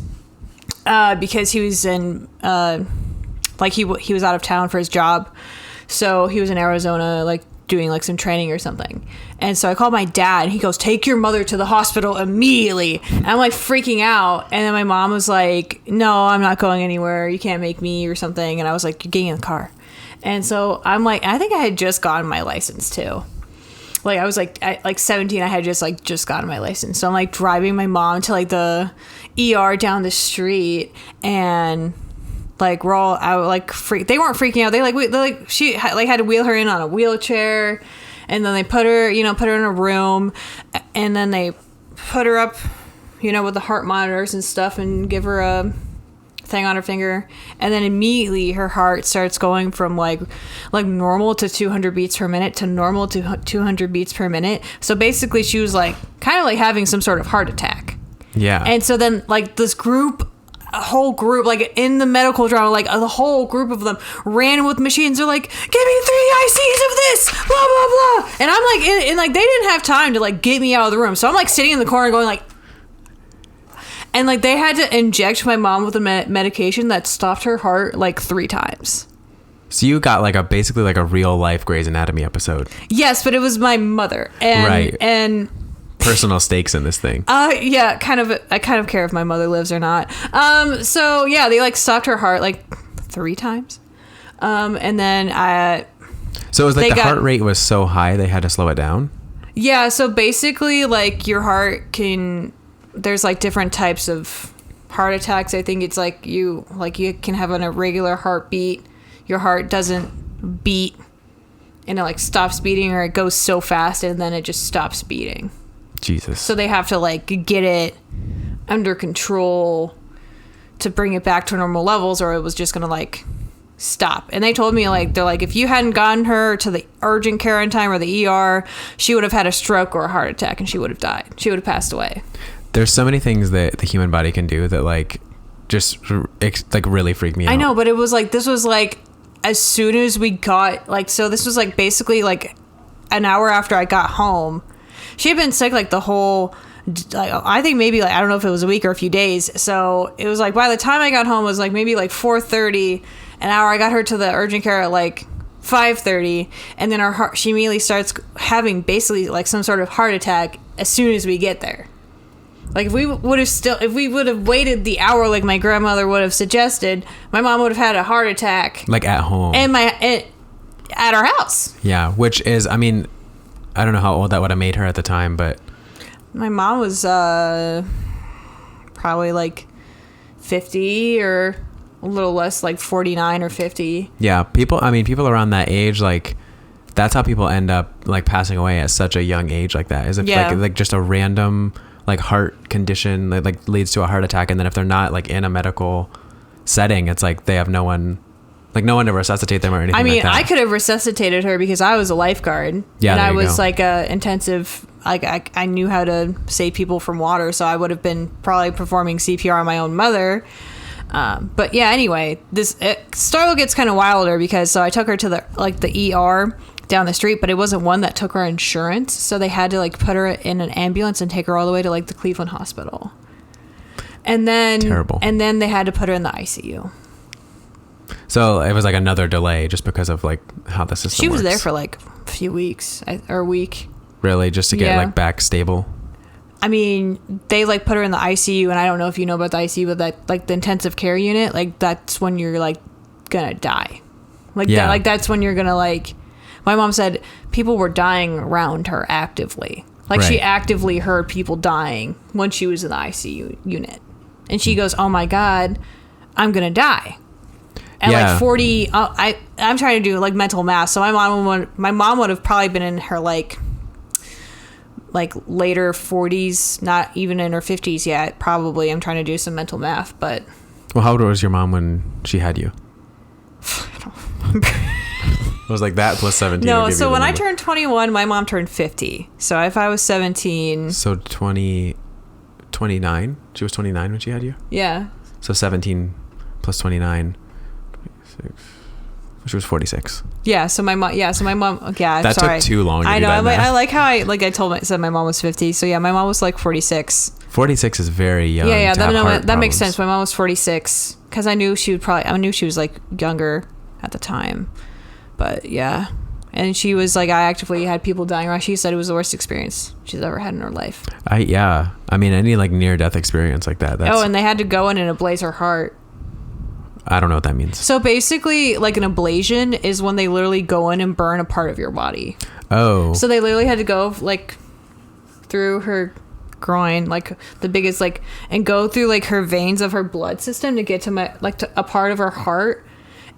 because he was in, he was out of town for his job. So he was in Arizona, like doing like some training or something. And so I called my dad and he goes, take your mother to the hospital immediately. And I'm like freaking out. And then my mom was like, no, I'm not going anywhere. You can't make me or something. And I was like, you're getting in the car. And so I'm like, I think I had just gotten my license too. Like I was like, at 17, I had just gotten my license. So I'm like driving my mom to like the ER down the street, and like we're all out, like they weren't freaking out. She had to wheel her in on a wheelchair, and then they put her in a room, and then they put her up, with the heart monitors and stuff, and give her a thing on her finger, and then immediately her heart starts going from like normal to 200 beats per minute to normal to 200 beats per minute. So basically she was like kind of like having some sort of heart attack. Yeah. And so then like this a whole group, like in the medical drama, like the whole group of them ran with machines. They're like, give me 3 ICs of this, blah, blah, blah. And I'm like, and like, they didn't have time to like get me out of the room. So I'm like sitting in the corner going like, and like they had to inject my mom with a medication that stopped her heart like 3 times. So you got like basically like a real life Grey's Anatomy episode. Yes, but it was my mother. And, right. And personal stakes in this thing. Yeah, kind of. I kind of care if my mother lives or not. So yeah, they like stopped her heart like 3 times. And then so it was like the heart rate was so high they had to slow it down? Yeah, so basically like your heart there's like different types of heart attacks. I think it's like you can have an irregular heartbeat. Your heart doesn't beat and it like stops beating, or it goes so fast and then it just stops beating. Jesus. So they have to like get it under control to bring it back to normal levels, or it was just gonna like stop. And they told me like, they're like, if you hadn't gotten her to the urgent care in time or the ER, she would have had a stroke or a heart attack and she would have died. She would have passed away. There's so many things that the human body can do that like just like really freak me out. I know, but it was like, this was like as soon as we got like, so this was like basically like an hour after I got home. She had been sick like the whole, like, I think maybe like, I don't know if it was a week or a few days. So it was like by the time I got home it was like maybe like 4:30 an hour. I got her to the urgent care at like 5:30, and then she immediately starts having basically like some sort of heart attack as soon as we get there. Like if we would have waited the hour like my grandmother would have suggested, my mom would have had a heart attack like at home at our house. Yeah, which is, I mean, I don't know how old that would have made her at the time, but my mom was probably like 50 or a little less, like 49 or 50. Yeah, people around that age, like that's how people end up like passing away at such a young age like that. Is it like just a random like heart condition that like leads to a heart attack, and then if they're not like in a medical setting, it's like they have no one to resuscitate them or anything. I mean, like that. I could have resuscitated her because I was a lifeguard. Yeah, and I was like a intensive, like I knew how to save people from water, so I would have been probably performing CPR on my own mother. But yeah, anyway, story gets kind of wilder because so I took her to the ER down the street, but it wasn't one that took our insurance, so they had to like put her in an ambulance and take her all the way to like the Cleveland hospital. And then terrible. And then they had to put her in the ICU. So it was like another delay just because of like how the system works. She was there for like a few weeks or a week. Really, just to get Yeah. like back stable. I mean, they like put her in the ICU, and I don't know if you know about the ICU, but that like the intensive care unit, like that's when you're like gonna die. Like Yeah. that's when you're gonna like. My mom said people were dying around her actively. Like she Right. actively heard people dying when she was in the ICU unit, and she goes, "Oh my God, I'm gonna die." At Yeah. like 40, I'm trying to do like mental math. So my mom would have probably been in her like later 40s, not even in her 50s yet. Probably. I'm trying to do some mental math, but Well, how old was your mom when she had you? It was like that plus 17. no. So when I turned 21, my mom turned 50. So if I was 17, So 29? She was 29 when she had you? yeah. So 17 plus 29. 26. She was 46. Yeah, so my mom. Yeah, That sorry. took too long to I do know. that math. I like how said my mom was 50. So yeah, my mom was like 46. 46 is very young. Yeah, to have heart that makes problems. sense. My mom was 46 because I knew she was like younger at the time, but yeah, and she was like, I actively had people dying around. She said it was the worst experience she's ever had in her life. I mean, any like near death experience like that. That's, And they had to go in and ablaze her heart. I don't know what that means. So basically, like an ablation is when they literally go in and burn a part of your body. Oh. So they literally had to go like through her groin, like the biggest, like, and go through like her veins of her blood system to get to a part of her heart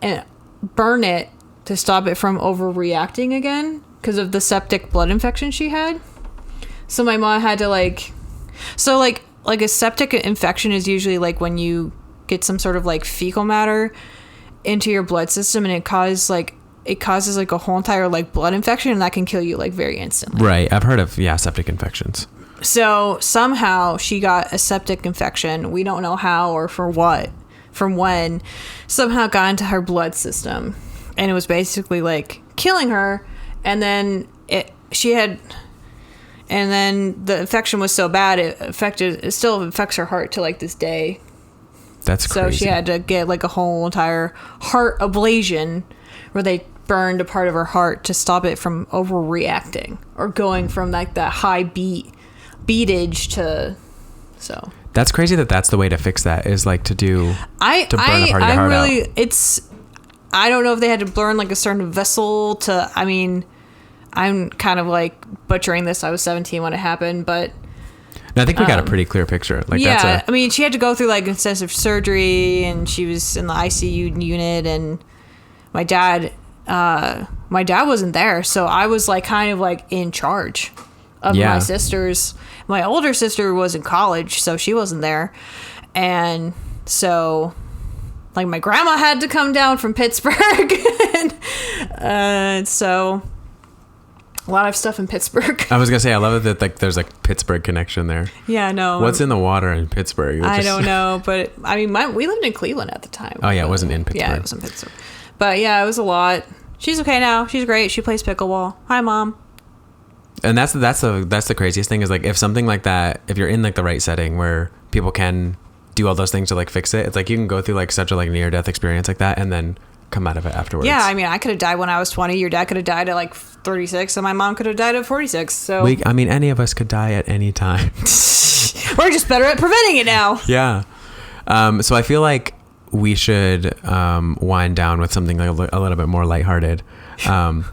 and burn it to stop it from overreacting again because of the septic blood infection she had. So my mom had to like a septic infection is usually like when you get some sort of like fecal matter into your blood system and it causes like a whole entire like blood infection, and that can kill you like very instantly. Right. I've heard of septic infections. So somehow she got a septic infection. We don't know how or for what, from when, somehow got into her blood system, and it was basically like killing her. And then the infection was so bad it still affects her heart to like this day. That's crazy. So she had to get like a whole entire heart ablation where they burned a part of her heart to stop it from overreacting or going from like that high beatage to. So that's crazy that's the way to fix that is like to burn a part of your heart out. I don't know if they had to burn like a certain vessel to. I mean, I'm kind of like butchering this. I was 17 when it happened, but. I think we got a pretty clear picture. Like yeah, I mean, she had to go through like intensive surgery, and she was in the ICU unit, and my dad wasn't there, so I was like kind of like in charge of my sisters. My older sister was in college, so she wasn't there, and so like my grandma had to come down from Pittsburgh, and so. A lot of stuff in Pittsburgh. I was gonna say I love it that like there's like Pittsburgh connection there. Yeah, no. What's in the water in Pittsburgh? I don't know, but I mean, we lived in Cleveland at the time. Oh yeah, it wasn't in Pittsburgh. Yeah, it was in Pittsburgh. But yeah, it was a lot. She's okay now. She's great. She plays pickleball. Hi, Mom. And that's the craziest thing is like if something like that, if you're in like the right setting where people can do all those things to like fix it, it's like you can go through like such a like near death experience like that and then come out of it afterwards. Yeah, I mean, I could have died when I was 20. Your dad could have died at like 36, and my mom could have died at 46. So I mean, any of us could die at any time. We're just better at preventing it now. Yeah. So I feel like we should wind down with something a little bit more lighthearted. And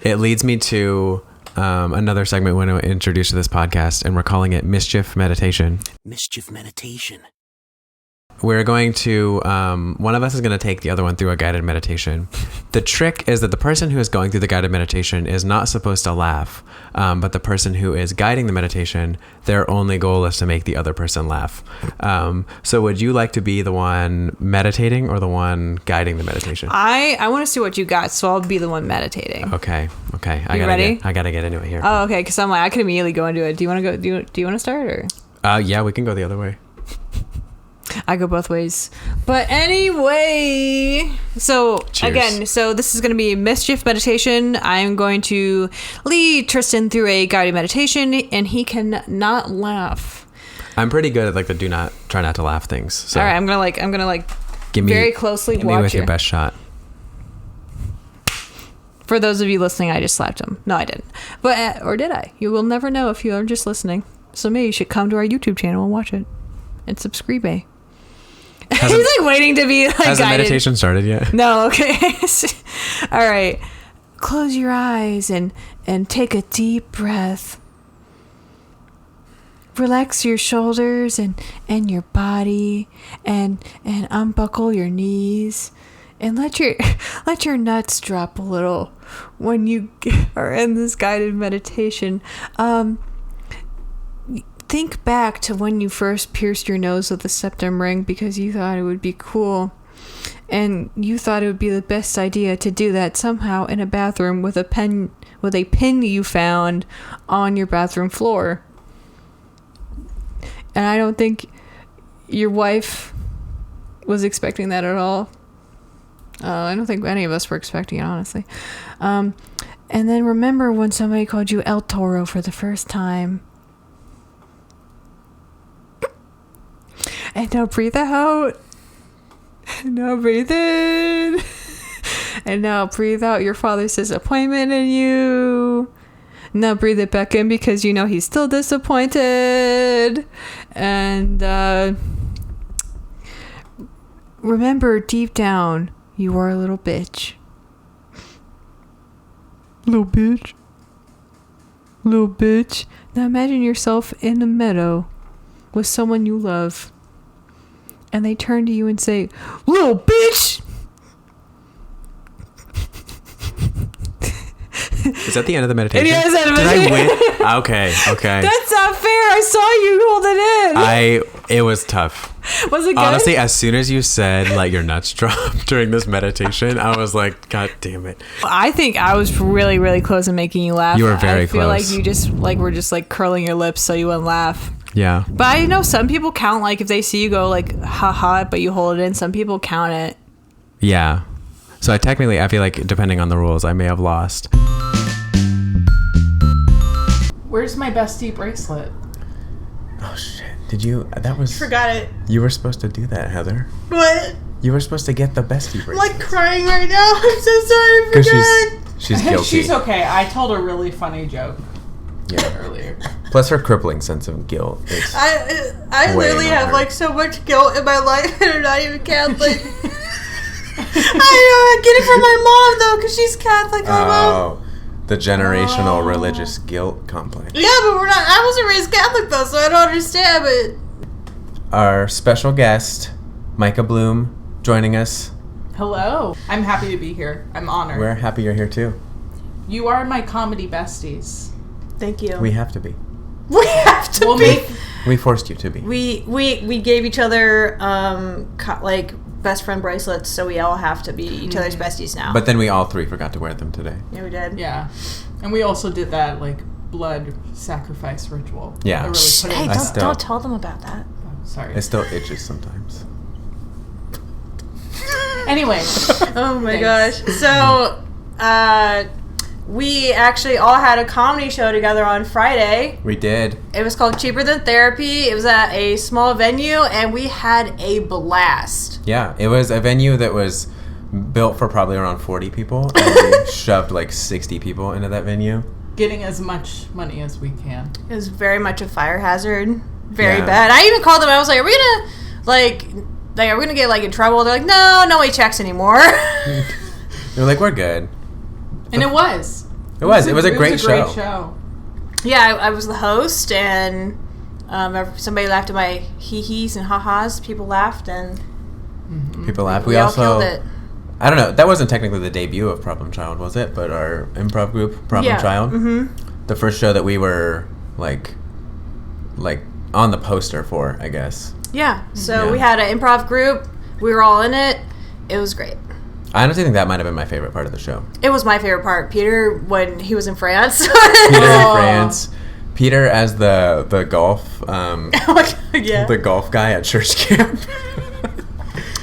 it leads me to another segment we want to introduce to this podcast, and we're calling it Mischief Meditation. Mischief Meditation. We're going to, one of us is going to take the other one through a guided meditation. The trick is that the person who is going through the guided meditation is not supposed to laugh, but the person who is guiding the meditation, their only goal is to make the other person laugh. So would you like to be the one meditating or the one guiding the meditation? I want to see what you got, so I'll be the one meditating. Okay. Ready? I gotta get into it here. Oh, okay, because I'm like, I could immediately go into it. Do you want to go? Do you want to start, or? Yeah, we can go the other way. I go both ways. But anyway, so Cheers. Again, so this is going to be Mischief Meditation. I'm going to lead Tristan through a guided meditation, and he can not laugh. I'm pretty good at like the try not to laugh things. So all right, I'm gonna give me very closely hit me watch with you. your best shot. For those of you listening, I just slapped him. No, I didn't. But or did I? You will never know if you are just listening. So maybe you should come to our YouTube channel and watch it and subscribe. He's like waiting to be like Has guided. the meditation started yet? No, okay. All right. Close your eyes and take a deep breath. Relax your shoulders and your body and unbuckle your knees and let your nuts drop a little when you are in this guided meditation. Think back to when you first pierced your nose with a septum ring because you thought it would be cool. And you thought it would be the best idea to do that somehow in a bathroom with a pin you found on your bathroom floor. And I don't think your wife was expecting that at all. I don't think any of us were expecting it, honestly. And then remember when somebody called you El Toro for the first time. And now breathe out. And now breathe in. And now breathe out your father's disappointment in you. Now breathe it back in because you know he's still disappointed. And remember deep down, you are a little bitch. Little bitch. Little bitch. Now imagine yourself in a meadow with someone you love. And they turn to you and say, "Little bitch!" Is that the end of the meditation? It is the end of the Did meditation. I win? Okay. That's not fair. I saw you hold it in. It was tough. Was it good? Honestly, as soon as you said let your nuts drop during this meditation, I was like, God damn it. I think I was really, really close to making you laugh. You were very I feel close. like you just were just like curling your lips so you wouldn't laugh. Yeah. But I know some people count like if they see you go like haha, but you hold it in. Some people count it. Yeah. So I feel like depending on the rules, I may have lost. Where's my bestie bracelet? Oh shit. Did you? That was. Forgot it. You were supposed to do that, Heather. What? You were supposed to get the bestie I'm bracelet. like crying right now. I'm so sorry. I forgot. She's guilty. She's okay. I told a really funny joke Yeah. earlier. Plus her crippling sense of guilt is. I Way literally have more. like so much guilt in my life, and I'm not even Catholic. I know. I get it from my mom though, because she's Catholic. Oh, the generational religious guilt complex. Yeah, but we're not. I wasn't raised Catholic though, so I don't understand. But Our special guest, Micha Blom, joining us. Hello. I'm happy to be here. I'm honored. We're happy you're here too. You are my comedy besties. thank you. We have to be. We have to We'll be. make We forced you to be. We gave each other like best friend bracelets, so we all have to be each other's besties now. But then we all three forgot to wear them today. yeah, we did. yeah. And we also did that like blood sacrifice ritual. Yeah. I really put it Hey, in- I don't, still- don't tell them about that. Sorry. It still itches sometimes. Anyway, Oh my Thanks. gosh. So, we actually all had a comedy show together on Friday. We did. It was called Cheaper Than Therapy. It was at a small venue, and we had a blast. Yeah, it was a venue that was built for probably around 40 people, and we shoved like 60 people into that venue. getting as much money as we can. It was very much a fire hazard. Very Yeah. bad. I even called them. I was like, "Are we gonna are we gonna get like in trouble?" They're like, "No, nobody checks anymore." They were like, we're good. And it was. It was a great show. Yeah, I was the host, and somebody laughed at my hee-hees and ha-has. People laughed, and People laughed. we all killed it. I don't know. That wasn't technically the debut of Problem Child, was it? But our improv group, Problem Child. Mm-hmm. The first show that we were like on the poster for, I guess. Yeah, so Yeah. we had an improv group. We were all in it. It was great. I honestly think that might have been my favorite part of the show. It was my favorite part. Peter, when he was in France. Peter in France. Peter as the golf yeah. the golf guy at church camp.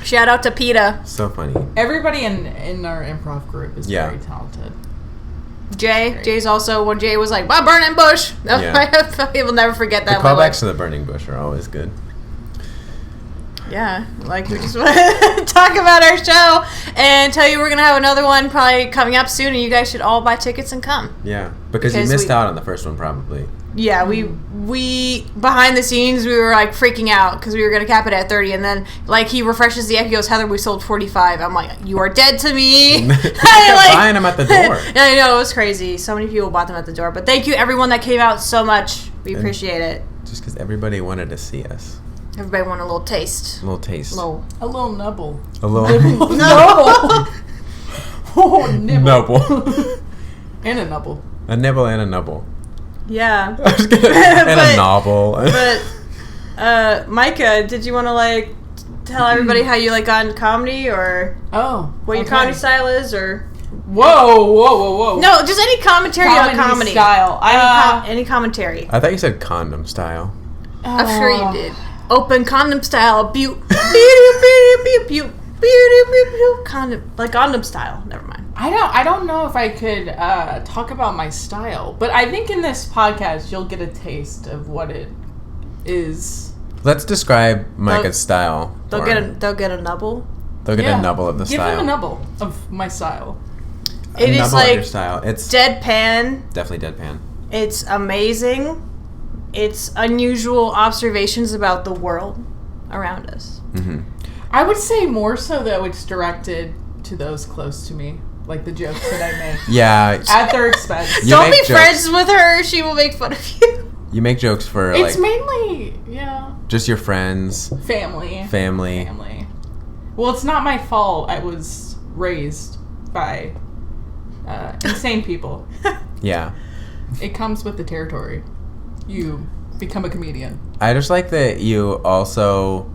Shout out to PETA. So funny. Everybody in our improv group is Yeah. very talented. Jay's also, when Jay was like, "My burning bush." Yeah. I will never forget The that. callbacks to the burning bush are always good. Yeah, like we just want to talk about our show and tell you we're gonna have another one probably coming up soon, and you guys should all buy tickets and come. Yeah, because you missed out on the first one probably. Yeah, we behind the scenes we were like freaking out because we were gonna cap it at 30, and then like he refreshes the app, he goes, Heather, we sold 45. I'm like, you are dead to me. Buying them at the door. I know, it was crazy. So many people bought them at the door, but thank you everyone that came out so much. We appreciate it. Just because everybody wanted to see us. Everybody wanted a little taste. A little taste. A little nibble. A little No. Oh, nibble. nubble. And a nubble. A nibble and a nubble. Yeah. I was gonna, and a novel. But Micah, did you want to like tell everybody how you like got into comedy, or what your comedy style is, or whoa. no, just any commentary on comedy style. Any commentary. I thought you said condom style. I'm sure you did. Open condom style. Condom, like condom style. Never mind. I don't know if I could talk about my style, but I think in this podcast you'll get a taste of what it is. Let's describe Micah's style. They'll get a nubble. They'll get a nubble of the style. Give them a nubble of my style. It is like your style. It's deadpan. Definitely deadpan. It's amazing. It's unusual observations about the world around us. Mm-hmm. I would say more so that it's directed to those close to me, like the jokes that I make. Yeah. At their expense. Don't be friends with her. She will make fun of you. You make jokes for it's mainly, just your friends. Family. Well, it's not my fault. I was raised by insane people. Yeah. It comes with the territory. You become a comedian. I just like that you also,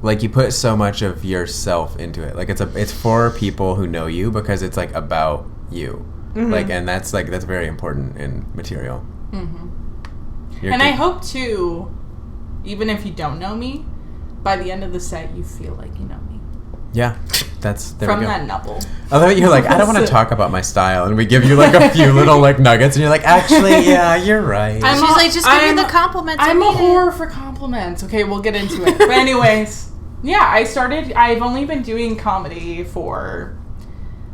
like, you put so much of yourself into it. Like, it's for people who know you because it's like about you. Mm-hmm. Like, and that's very important in material. Mm-hmm. I hope too, even if you don't know me, by the end of the set you feel like you know me. Yeah, there from we go. that nubble. Although you're like, I don't want to talk about my style, and we give you like a few little like nuggets, and you're like, actually, yeah, you're right. She's like, just give me the compliments. I'm a whore for compliments. Okay, we'll get into it. But anyways, yeah, I've only been doing comedy for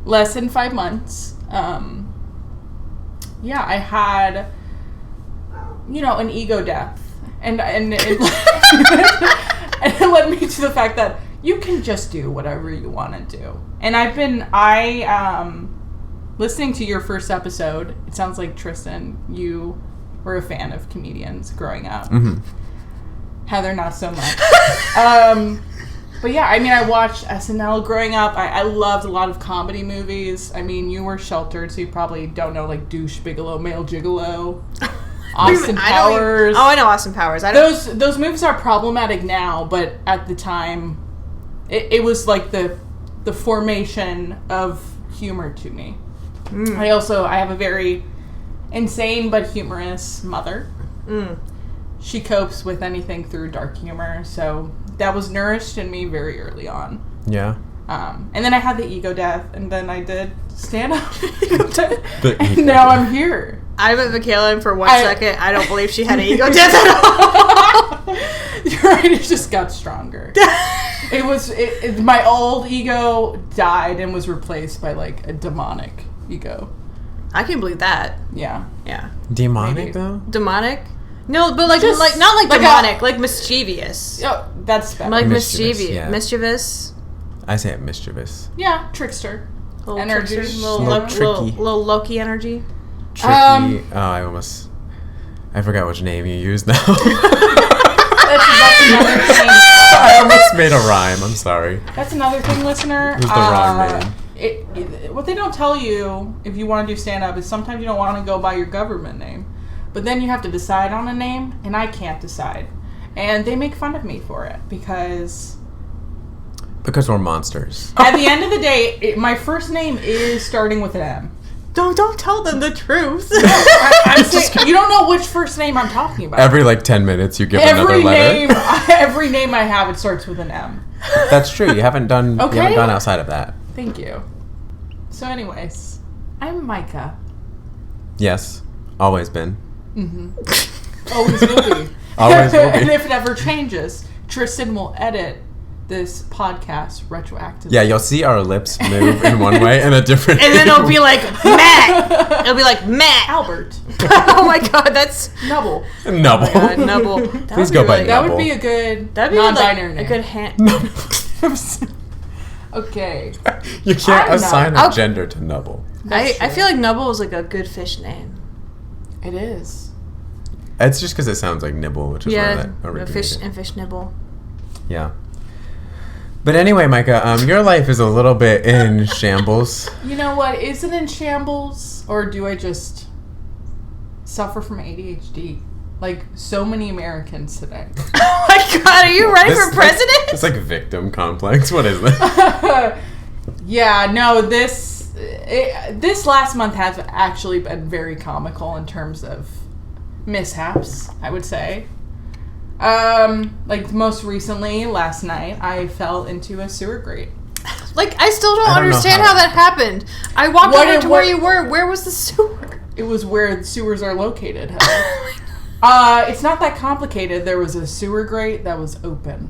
less than 5 months. Yeah, I had, an ego death, and it led me to the fact that you can just do whatever you want to do. And listening to your first episode, it sounds like, Tristan, you were a fan of comedians growing up. Mm-hmm. Heather, not so much. But yeah, I watched SNL growing up. I loved a lot of comedy movies. You were sheltered, so you probably don't know, like, Douche Bigelow, Male Gigolo, Austin Powers. I know Austin Powers. Those movies are problematic now, but at the time, it was like the formation of humor to me. I have a very insane but humorous mother. She copes with anything through dark humor, so that was nourished in me very early on. Yeah. And then I had the ego death, and then I did stand up. And now I'm here. I met Michaela, and for one second, I don't believe she had an ego death at all. You're right, it just got stronger. My old ego died and was replaced by, like, a demonic ego. I can believe that. Yeah. Demonic, Maybe. though? Demonic? No, but like not like demonic, like mischievous. Oh, that's better. Like Mischievous, mischievous. yeah. Mischievous. I say it mischievous. Yeah, trickster. Little Energy. trickster, Tricky. little Loki energy. Tricky. I forgot which name you used now. That's another thing. I almost made a rhyme. I'm sorry. That's another thing, listener. It was the wrong name. What they don't tell you if you want to do stand-up is sometimes you don't want to go by your government name. But then you have to decide on a name, and I can't decide. And they make fun of me for it because we're monsters. At the end of the day, my first name is starting with an M. Don't tell them the truth. I'm saying, you don't know which first name I'm talking about. Every 10 minutes you give another letter. Every name I have, it starts with an M. That's true. You haven't done. Okay. You haven't gone outside of that. Thank you. So, anyways, I'm Micah. Yes, always been. Always will be. Always will be. And if it ever changes, Tristan will edit this podcast retroactively. Yeah, you'll see our lips move in one way and a different. And then it'll be like Matt. It'll be like Matt. Albert. Oh my god, that's Nubble. Nubble. oh my god, Nubble. That Please would go be by really- That Nubble. would be a good That'd be non-binary like name. a good hand. Okay. You can't I'm assign not- a gender to Nubble. I true. feel like Nubble is like a good fish name. It is. It's just because it sounds like nibble, which is where Yeah, that a originated. fish and fish nibble. Yeah. But anyway, Micah, your life is a little bit in shambles. You know what? Is it in shambles, or do I just suffer from ADHD? Like so many Americans today. Oh my god, are you running for president? It's like victim complex. What is this? Yeah, no, this last month has actually been very comical in terms of mishaps, I would say. Like most recently, last night, I fell into a sewer grate. Like, I still don't I don't know understand how- how that happened. I walked What over it- to what- where you were. Where was the sewer? It was where the sewers are located. It's not that complicated. There was a sewer grate that was open,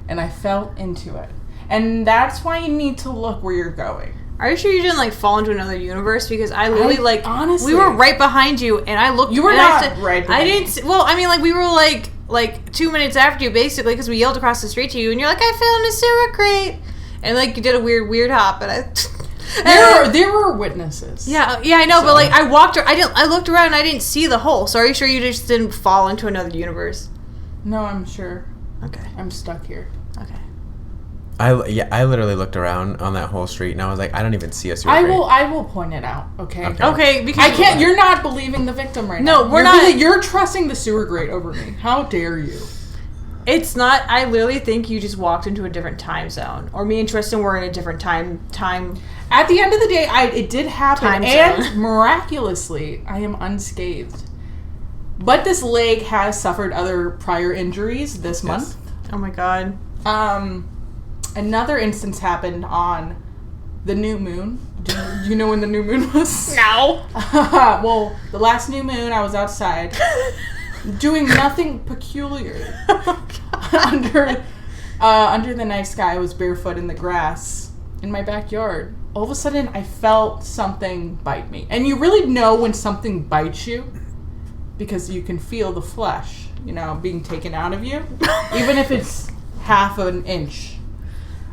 and I fell into it. And that's why you need to look where you're going. Are you sure you didn't like fall into another universe? Because I literally like honestly- we were right behind you, and I looked. You were and not I right I behind didn't. me. See, well, I mean, like we were like 2 minutes after you, basically, because we yelled across the street to you, and you're like, "I fell in a sewer grate," and like you did a weird hop, and I. There were witnesses. Yeah, I know, but like I looked around and I didn't see the hole. So are you sure you just didn't fall into another universe? No, I'm sure. Okay. I'm stuck here. Okay. I literally looked around on that whole street and I was like, I don't even see a sewer I grate. will point it out. Okay. Okay, because I can't. You're not believing the victim right No, now. we're not- You're trusting the sewer grate over me. How dare you? It's not. I literally think you just walked into a different time zone, or me and Tristan were in a different time. At the end of the day, it did happen, Time and zone. miraculously, I am unscathed. But this leg has suffered other prior injuries this month. Oh my god. Another instance happened on the new moon. Do you know when the new moon was? No. Well, the last new moon, I was outside doing nothing peculiar. Under the night sky, I was barefoot in the grass in my backyard. All of a sudden, I felt something bite me. And you really know when something bites you because you can feel the flesh, being taken out of you, even if it's half an inch.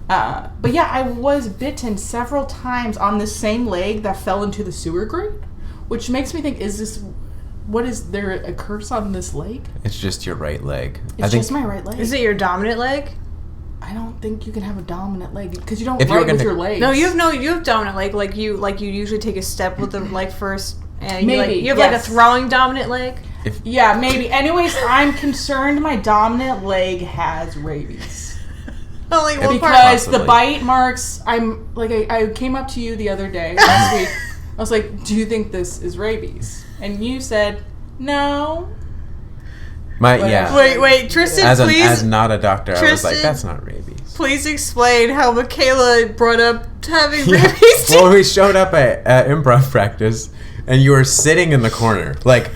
But yeah, I was bitten several times on this same leg that fell into the sewer grate, which makes me think, is there a curse on this leg? It's just your right leg. It's just my right leg. Is it your dominant leg? I don't think you can have a dominant leg because you don't If you were write with gonna- your legs. No, you have dominant leg. Like you usually take a step with the leg first, and Maybe, you have like a yes. throwing dominant leg. Yeah, maybe. Anyways, I'm concerned my dominant leg has rabies. Only one part. Because the Possibly. bite marks, I came up to you the other day, last week. I was like, do you think this is rabies? And you said, no. Yeah. Wait, Tristan, As please. not a doctor, I was like, Tristan? that's not rabies. Please explain how Michaela brought up having rabies. Well, we showed up at improv practice, and you were sitting in the corner, like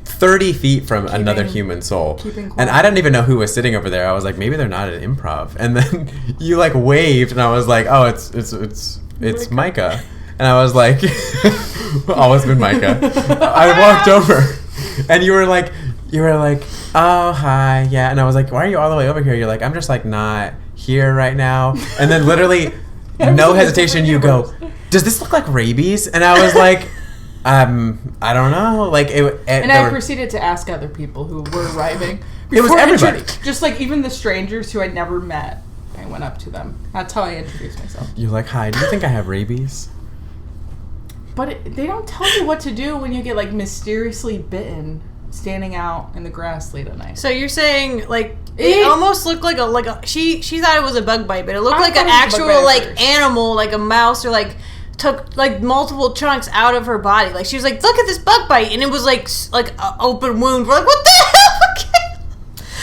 30 feet from another human soul. keeping quiet. And I didn't even know who was sitting over there. I was like, maybe they're not at improv. And then you like waved, and I was like, oh, it's Micah. And I was like, always been Micah. I walked over, and you were like, oh, hi, yeah. And I was like, why are you all the way over here? You're like, I'm just like not here right now. And then literally, no hesitation, you go, does this look like rabies? And I was like, I don't know. Like And I proceeded to ask other people who were arriving. It was Before everybody. Just like even the strangers who I'd never met. I went up to them. That's how I introduced myself. You're like, hi, do you think I have rabies? But they don't tell you what to do when you get like mysteriously bitten standing out in the grass late at night. So you're saying like it almost looked like a she thought it was a bug bite, but it looked I like thought an it was a bug bite actual at like first. animal, like a mouse, or like took like multiple chunks out of her body. Like she was like, look at this bug bite, and it was like an open wound. We're like, what the hell? Okay.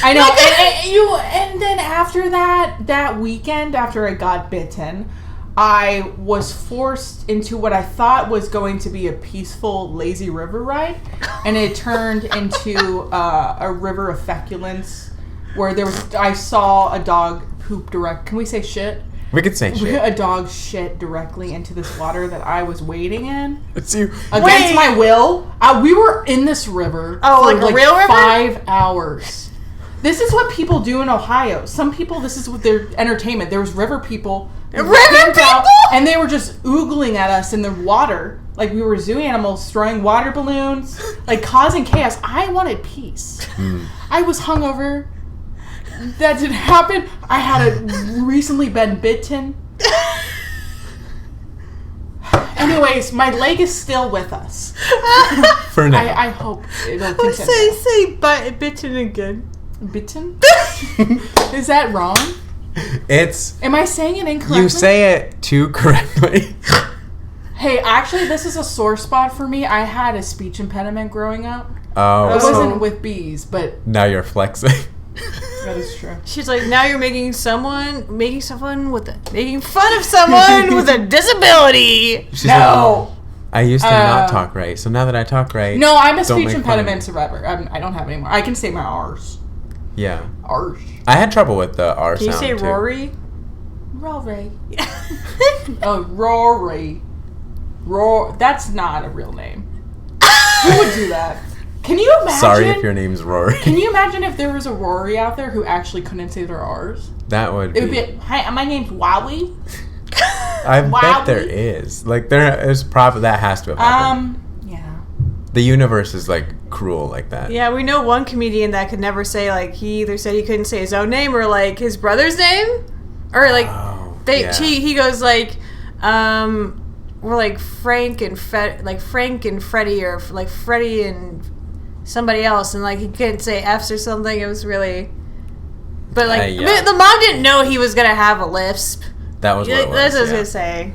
I know. And then after that weekend, after I got bitten, I was forced into what I thought was going to be a peaceful, lazy river ride, and it turned into a river of feculence where I saw a dog poop Can we say shit? We could say shit. A dog shit directly into this water that I was wading in. It's you. Against my will. We were in this river for like a real river? 5 hours. This is what people do in Ohio. Some people, this is what their entertainment. There was river people. And they were just oogling at us in the water. Like we were zoo animals throwing water balloons. Like causing chaos. I wanted peace. I was hungover. That didn't happen. I had recently been bitten. Anyways, my leg is still with us. For now. I hope it'll continue. Say bitten again. Bitten? Is that wrong? Am I saying it incorrectly? You say it too correctly. Hey, actually, this is a sore spot for me. I had a speech impediment growing up. Oh, it wasn't with bees, but now you're flexing. That is true. She's like, now you're making fun of someone with a disability. No. I used to not talk right, so now that I talk right. No, I'm a speech impediment survivor. I don't have any more. I can say my R's. Yeah. R's. I had trouble with the R sound. Can you say too. Rory? Rory. Oh, Rory. That's not a real name. Who would do that? Can you imagine? Sorry if your name's Rory. Can you imagine if there was a Rory out there who actually couldn't say their R's? That would It would be, hi, my name's Wowie. I bet there is. Like, there is probably, that has to have happened. Yeah. The universe is, like, cruel like that. Yeah, we know one comedian that could never say, like, he either said he couldn't say his own name or, like, his brother's name. Or, like, he goes, like, we're, like, Frank and Freddie, or, like, Freddie and somebody else, and like he couldn't say F's or something. It was really, but like the mom didn't know he was gonna have a lisp. That was what it was. That's what I was gonna say.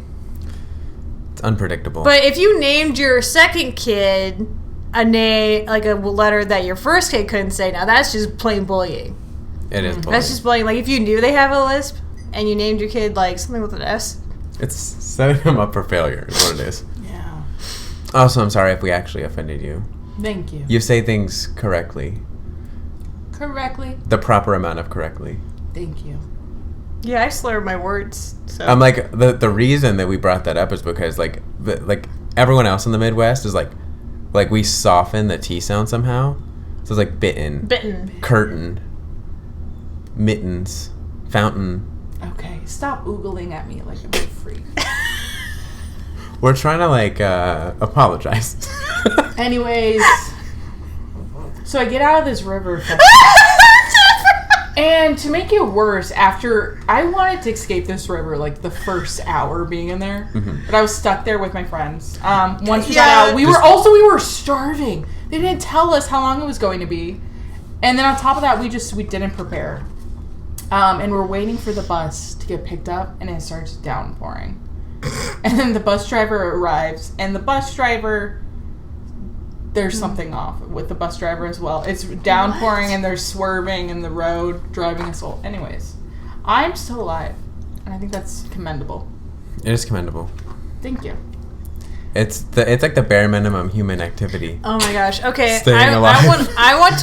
It's unpredictable. But if you named your second kid a name, like a letter that your first kid couldn't say, now that's just plain bullying. It is bullying. That's just bullying. Like if you knew they have a lisp and you named your kid like something with an S. It's setting them up for failure is what it is. Yeah. Also, I'm sorry if we actually offended you. Thank you. You say things correctly. Correctly? The proper amount of correctly. Thank you. Yeah, I slur my words. So. I'm like, the reason that we brought that up is because like everyone else in the Midwest is like we soften the T sound somehow. So it's like bitten, curtain, mittens, fountain. Okay, stop oogling at me like I'm a freak. We're trying to like apologize. Anyways, so I get out of this river, and to make it worse, after I wanted to escape this river like the first hour being in there, but I was stuck there with my friends. Once we got out, we were starving. They didn't tell us how long it was going to be, and then on top of that, we didn't prepare, and we're waiting for the bus to get picked up, and it starts downpouring. And then the bus driver arrives, and the bus driver, there's something off with the bus driver as well. It's downpouring, and they're swerving in the road, driving us all. Anyways, I'm still alive, and I think that's commendable. It is commendable. Thank you. It's like the bare minimum human activity. Oh my gosh. Okay. Staying alive. I want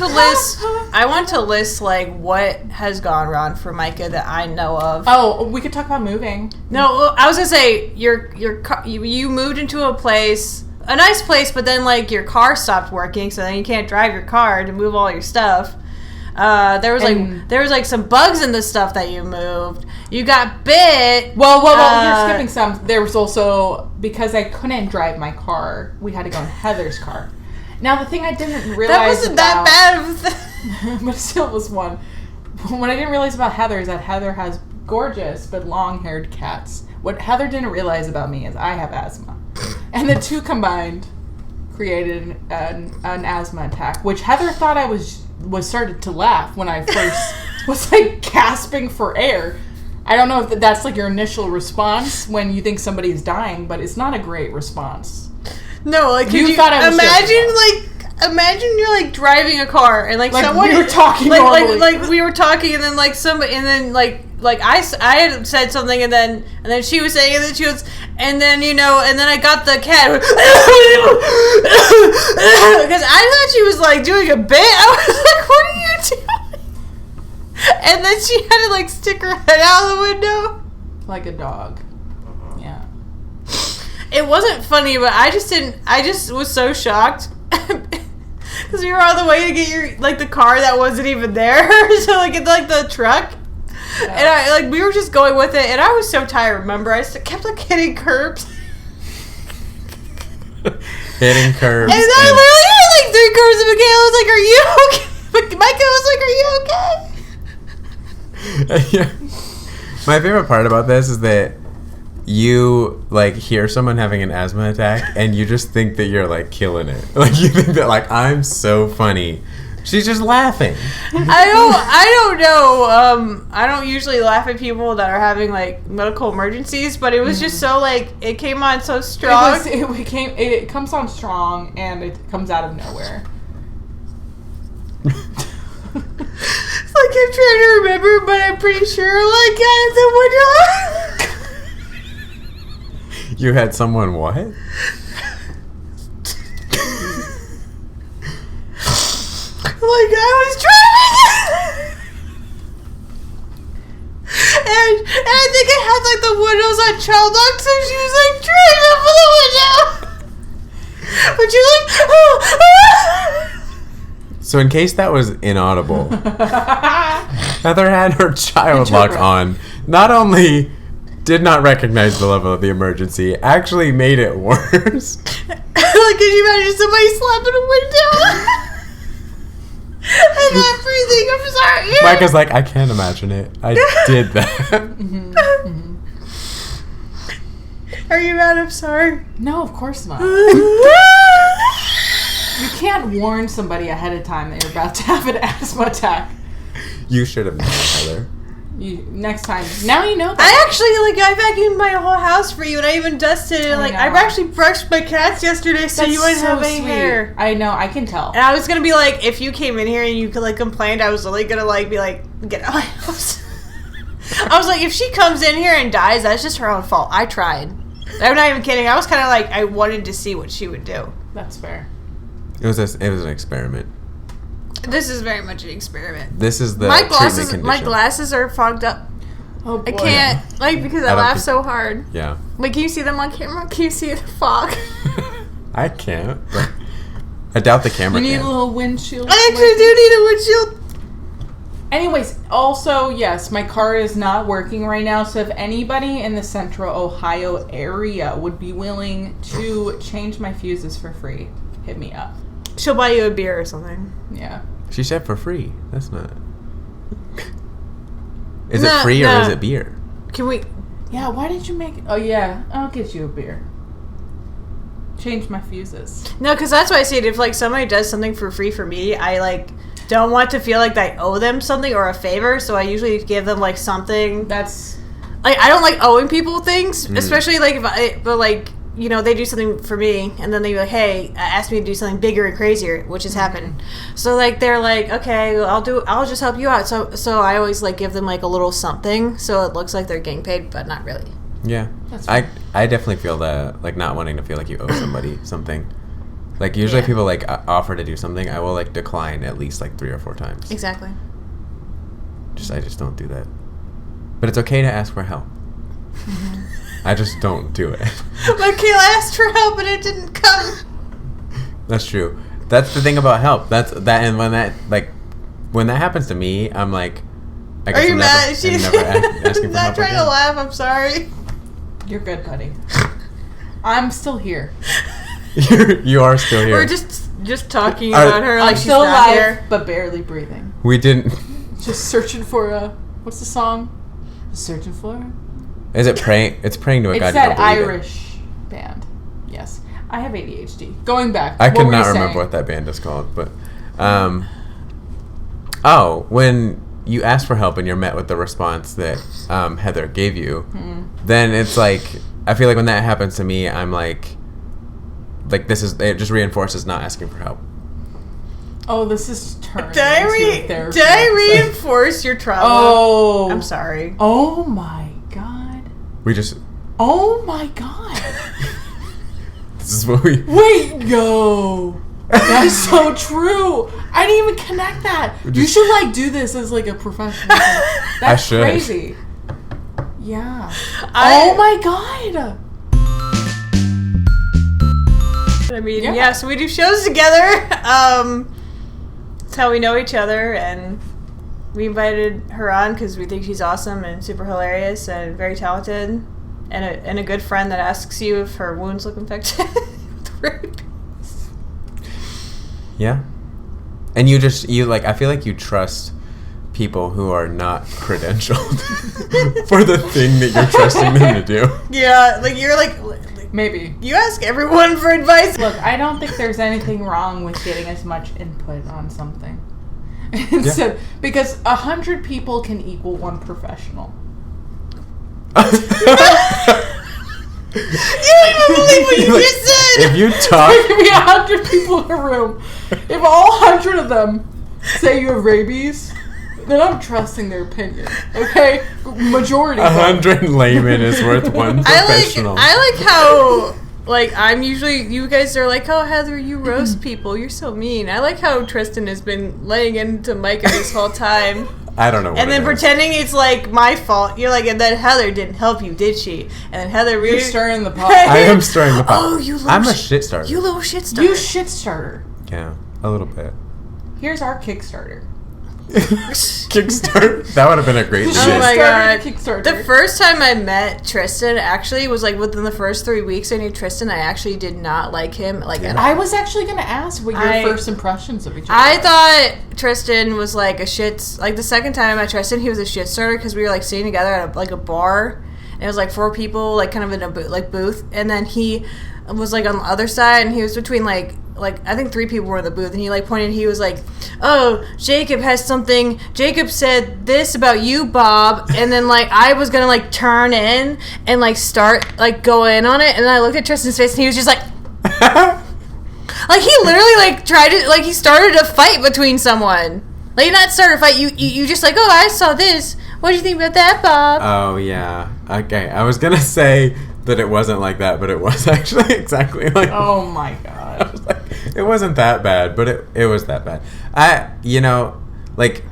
to list like what has gone wrong for Micha that I know of. Oh, we could talk about moving. No, I was gonna say you moved into a place, a nice place, but then like your car stopped working, so then you can't drive your car to move all your stuff. There was some bugs in the stuff that you moved. You got bit. Well, you're skipping some. There was also, because I couldn't drive my car, we had to go in Heather's car. Now, the thing I didn't realize that wasn't that bad of a thing. But it still was one. What I didn't realize about Heather is that Heather has gorgeous but long-haired cats. What Heather didn't realize about me is I have asthma. And the two combined created an asthma attack, which Heather thought I was started to laugh when I first was like gasping for air. I don't know if that's like your initial response when you think somebody is dying, but it's not a great response. No, like you thought I was imagine you're like driving a car and like someone we were talking like we were talking and then like somebody and then like I had said something and then she was saying it and then she was and then and then I got the cat because I thought she was like doing a bit. I was like, what are you doing? And then she had to like stick her head out of the window. Like a dog. Yeah. It wasn't funny, but I just was so shocked. Because we were on the way to get the car that wasn't even there. So like in like the truck. Yeah. And we were just going with it, and I was so tired, remember? I kept like hitting curbs. Hitting curbs. And I literally hit like 3 curbs, and Michaela was like, "Are you okay?" Micah was like, "Are you okay?" Yeah. My favorite part about this is that you like hear someone having an asthma attack and you just think that you're like killing it. Like you think that like I'm so funny. She's just laughing. I don't know. I don't usually laugh at people that are having like medical emergencies, but it was just so like it came on so strong. It comes on strong and it comes out of nowhere. It's like I'm trying to remember, but I'm pretty sure like I had someone. You had someone what? Like I was driving, and I think I had like the windows on child lock, so she was like driving up the window. But you like, So in case that was inaudible, Heather had her child lock on. Not only did not recognize the level of the emergency, actually made it worse. Like, could you imagine somebody slapping a window? I'm not breathing. I'm sorry. Micah's like, I can't imagine it. I did that. Are you mad? I'm sorry. No, of course not. You can't warn somebody ahead of time that you're about to have an asthma attack. You should have known, Heather. Next time. Now you know that. I vacuumed my whole house for you, and I even dusted it. Like, I actually brushed my cats yesterday, so you wouldn't have any hair. I know, I can tell. And I was gonna be like, if you came in here and you could like complain, I was really gonna like be like, get out of my house. I was like, if she comes in here and dies, that's just her own fault. I tried. I'm not even kidding. I was kind of like, I wanted to see what she would do. That's fair. It was an experiment. This is very much an experiment. This is the my treatment glasses are fogged up. Oh boy. I can't because I laugh so hard. Yeah. Like, can you see them on camera? Can you see the fog? I can't. But I doubt the camera You need can. a little windshield. I actually do need a windshield. Anyways, also, yes, my car is not working right now, so if anybody in the central Ohio area would be willing to change my fuses for free, hit me up. She'll buy you a beer or something. Yeah. She said for free. That's not. Is it free or is it beer? Can we? Yeah, why did you make it? Oh, yeah, I'll get you a beer. Change my fuses. No, because that's why I said if like somebody does something for free for me, I like don't want to feel like I owe them something or a favor, so I usually give them like something. That's like I don't like owing people things, especially like but like you know they do something for me and then they be like, hey, ask me to do something bigger and crazier, which has happened. So like they're like, okay, well, I'll just help you out. So I always like give them like a little something so it looks like they're getting paid, but not really. Yeah. I definitely feel that, like, not wanting to feel like you owe somebody something. Like, usually people, like, offer to do something, I will, like, decline at least, like, 3 or 4 times. Exactly. I just don't do that. But it's okay to ask for help. I just don't do it. Michaela asked for help and it didn't come. That's true. That's the thing about help. And when that happens to me, I'm like, I guess Are you mad? I'm never asking for not help trying again. to laugh. I'm sorry. You're good, buddy. I'm still here. You are still here. We're just talking about her like I'm she's still not alive, here. but barely breathing. We didn't. Just searching for what's the song? Searching for? Is it praying? It's praying to a God It's you don't that believe in. Irish band. Yes. I have ADHD. Going back. I what could were you not remember saying? what that band is called, but when you ask for help and you're met with the response that Heather gave you, then it's like, I feel like when that happens to me, I'm like it just reinforces not asking for help. Oh, this is turning Did I reinforce your trauma? Oh. I'm sorry. Oh my god. Oh my god. This is what we... Wait, yo. That's so true. I didn't even connect that. You should like do this as like a professional. That's crazy. Yeah. Oh my god. I mean, yeah, so we do shows together. That's how we know each other, and we invited her on because we think she's awesome and super hilarious and very talented, and a good friend that asks you if her wounds look infected with rabies. Yeah. And you like, I feel like you trust people who are not credentialed for the thing that you're trusting them to do. Yeah, like you're like... Maybe. You ask everyone for advice. Look, I don't think there's anything wrong with getting as much input on something. Because 100 people can equal one professional. You don't even believe what you just said! If you talk... There could be 100 people in a room. If all 100 of them say you have rabies, then I'm trusting their opinion. Okay? Majority. 100 laymen is worth one professional. I like how, like, I'm usually, you guys are like, oh, Heather, you roast people. You're so mean. I like how Tristan has been laying into Micah this whole time. I don't know what and then pretending it's like my fault. You're like, and then Heather didn't help you, did she? And then Heather really... You're stirring the pot. I am stirring the pot. Oh, you little I'm a shit starter. You little shit starter. You shit starter. Yeah, a little bit. Here's our Kickstarter. Kickstarter? That would have been a great Oh shit. my god. Kickstarter. The first time I met Tristan actually was like within the first 3 weeks I knew Tristan. I actually did not like him. Like I was actually going to ask what your first impressions of each other I were. thought Tristan was like a shit. Like the second time I met Tristan, he was a shit starter because we were like sitting together at a bar. And it was like 4 people, like kind of in a booth. And then he was like on the other side, and he was between like I think 3 people were in the booth, and he like pointed. He was like, "Oh, Jacob has something. Jacob said this about you, Bob." And then like I was gonna like turn in and like start like go in on it, and then I looked at Tristan's face, and he was just like, like he literally like tried to like he started a fight between someone. Like not start a fight. You just like, "Oh, I saw this. What do you think about that, Bob?" Oh yeah. Okay, I was gonna say that it wasn't like that, but it was actually exactly like. Oh my god. I was like, it wasn't that bad, but it was that bad. Like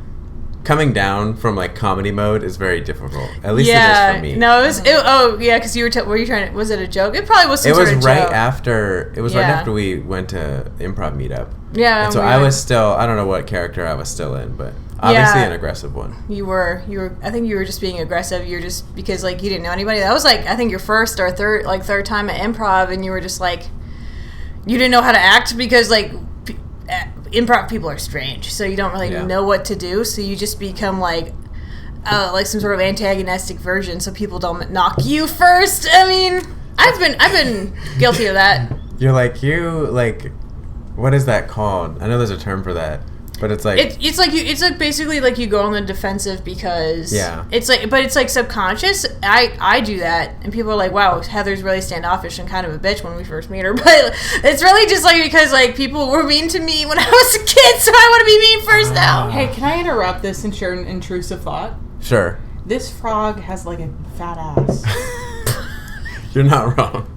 coming down from like comedy mode is very difficult. At least it is for me. No, it was. Because you were. Were you trying to? Was it a joke? It probably was. Some sort of right joke. after. It was right after we went to improv meetup. Yeah. And so I was still. I don't know what character I was still in, but obviously an aggressive one. You were. I think you were just being aggressive. You're just because like you didn't know anybody. That was like I think your first or third time at improv, and you were just like, you didn't know how to act because like. Improv people are strange, so you don't really know what to do, so you just become like some sort of antagonistic version so people don't knock you first. I mean, I've been guilty of that. You're like what is that called? I know there's a term for that, but it's like it's like basically like you go on the defensive because it's like subconscious. I do that, and people are like, wow, Heather's really standoffish and kind of a bitch when we first meet her, but it's really just like because like people were mean to me when I was a kid, so I want to be mean first now. Hey, can I interrupt this and share an intrusive thought? Sure. This frog has like a fat ass. You're not wrong.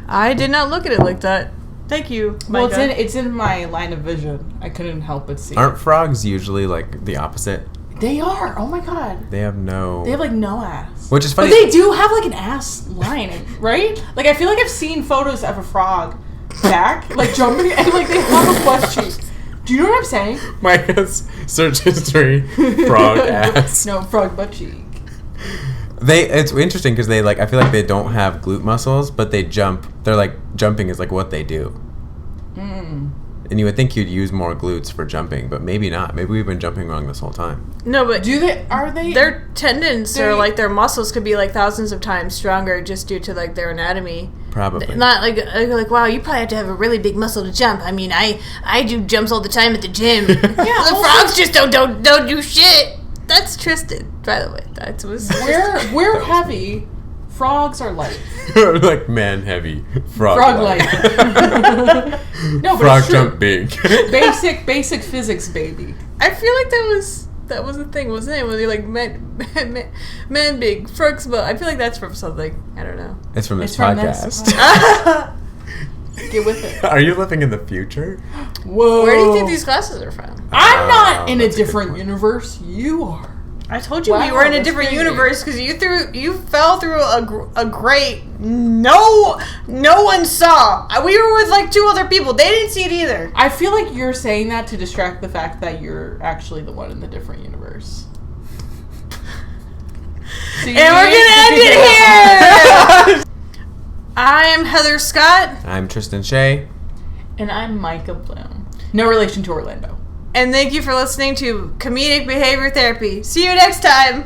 I did not look at it like that. Thank you. Well, it's in my line of vision. I couldn't help but see. Aren't frogs usually like the opposite? They are. Oh my god. They have like no ass. Which is funny. But they do have like an ass lining, right? Like I feel like I've seen photos of a frog back, like jumping, and like they have a butt cheek. Do you know what I'm saying? Micah's search history, frog ass. No, frog butt cheek. It's interesting because they like I feel like they don't have glute muscles, but they jump. They're like jumping is like what they do. And you would think you'd use more glutes for jumping, but maybe not. Maybe we've been jumping wrong this whole time. No, but are they their tendons or like their muscles could be like thousands of times stronger just due to like their anatomy. Probably not like wow, you probably have to have a really big muscle to jump. I mean, I do jumps all the time at the gym. The frogs just don't do shit. That's Tristan, by the way. That was we're heavy. Frogs are light. Like man heavy. Frog light. No, but frog jump big. Basic physics, baby. I feel like that was a thing, wasn't it? Was he like man big, frogs small? I feel like that's from something. I don't know. It's from this podcast. Get with it. Are you living in the future? Whoa. Where do you think these glasses are from? I'm not in a different universe. You are. I told you Wow, we were in a that's different crazy. universe because you fell through a grate no one saw. We were with like 2 other people. They didn't see it either. I feel like you're saying that to distract the fact that you're actually the one in the different universe. So And we're gonna end it here. I am Heather Scott, I'm Tristan Shae. And I'm Micha Blom. No relation to Orlando. and thank you for listening to Comedic Behavior Therapy. See you next time.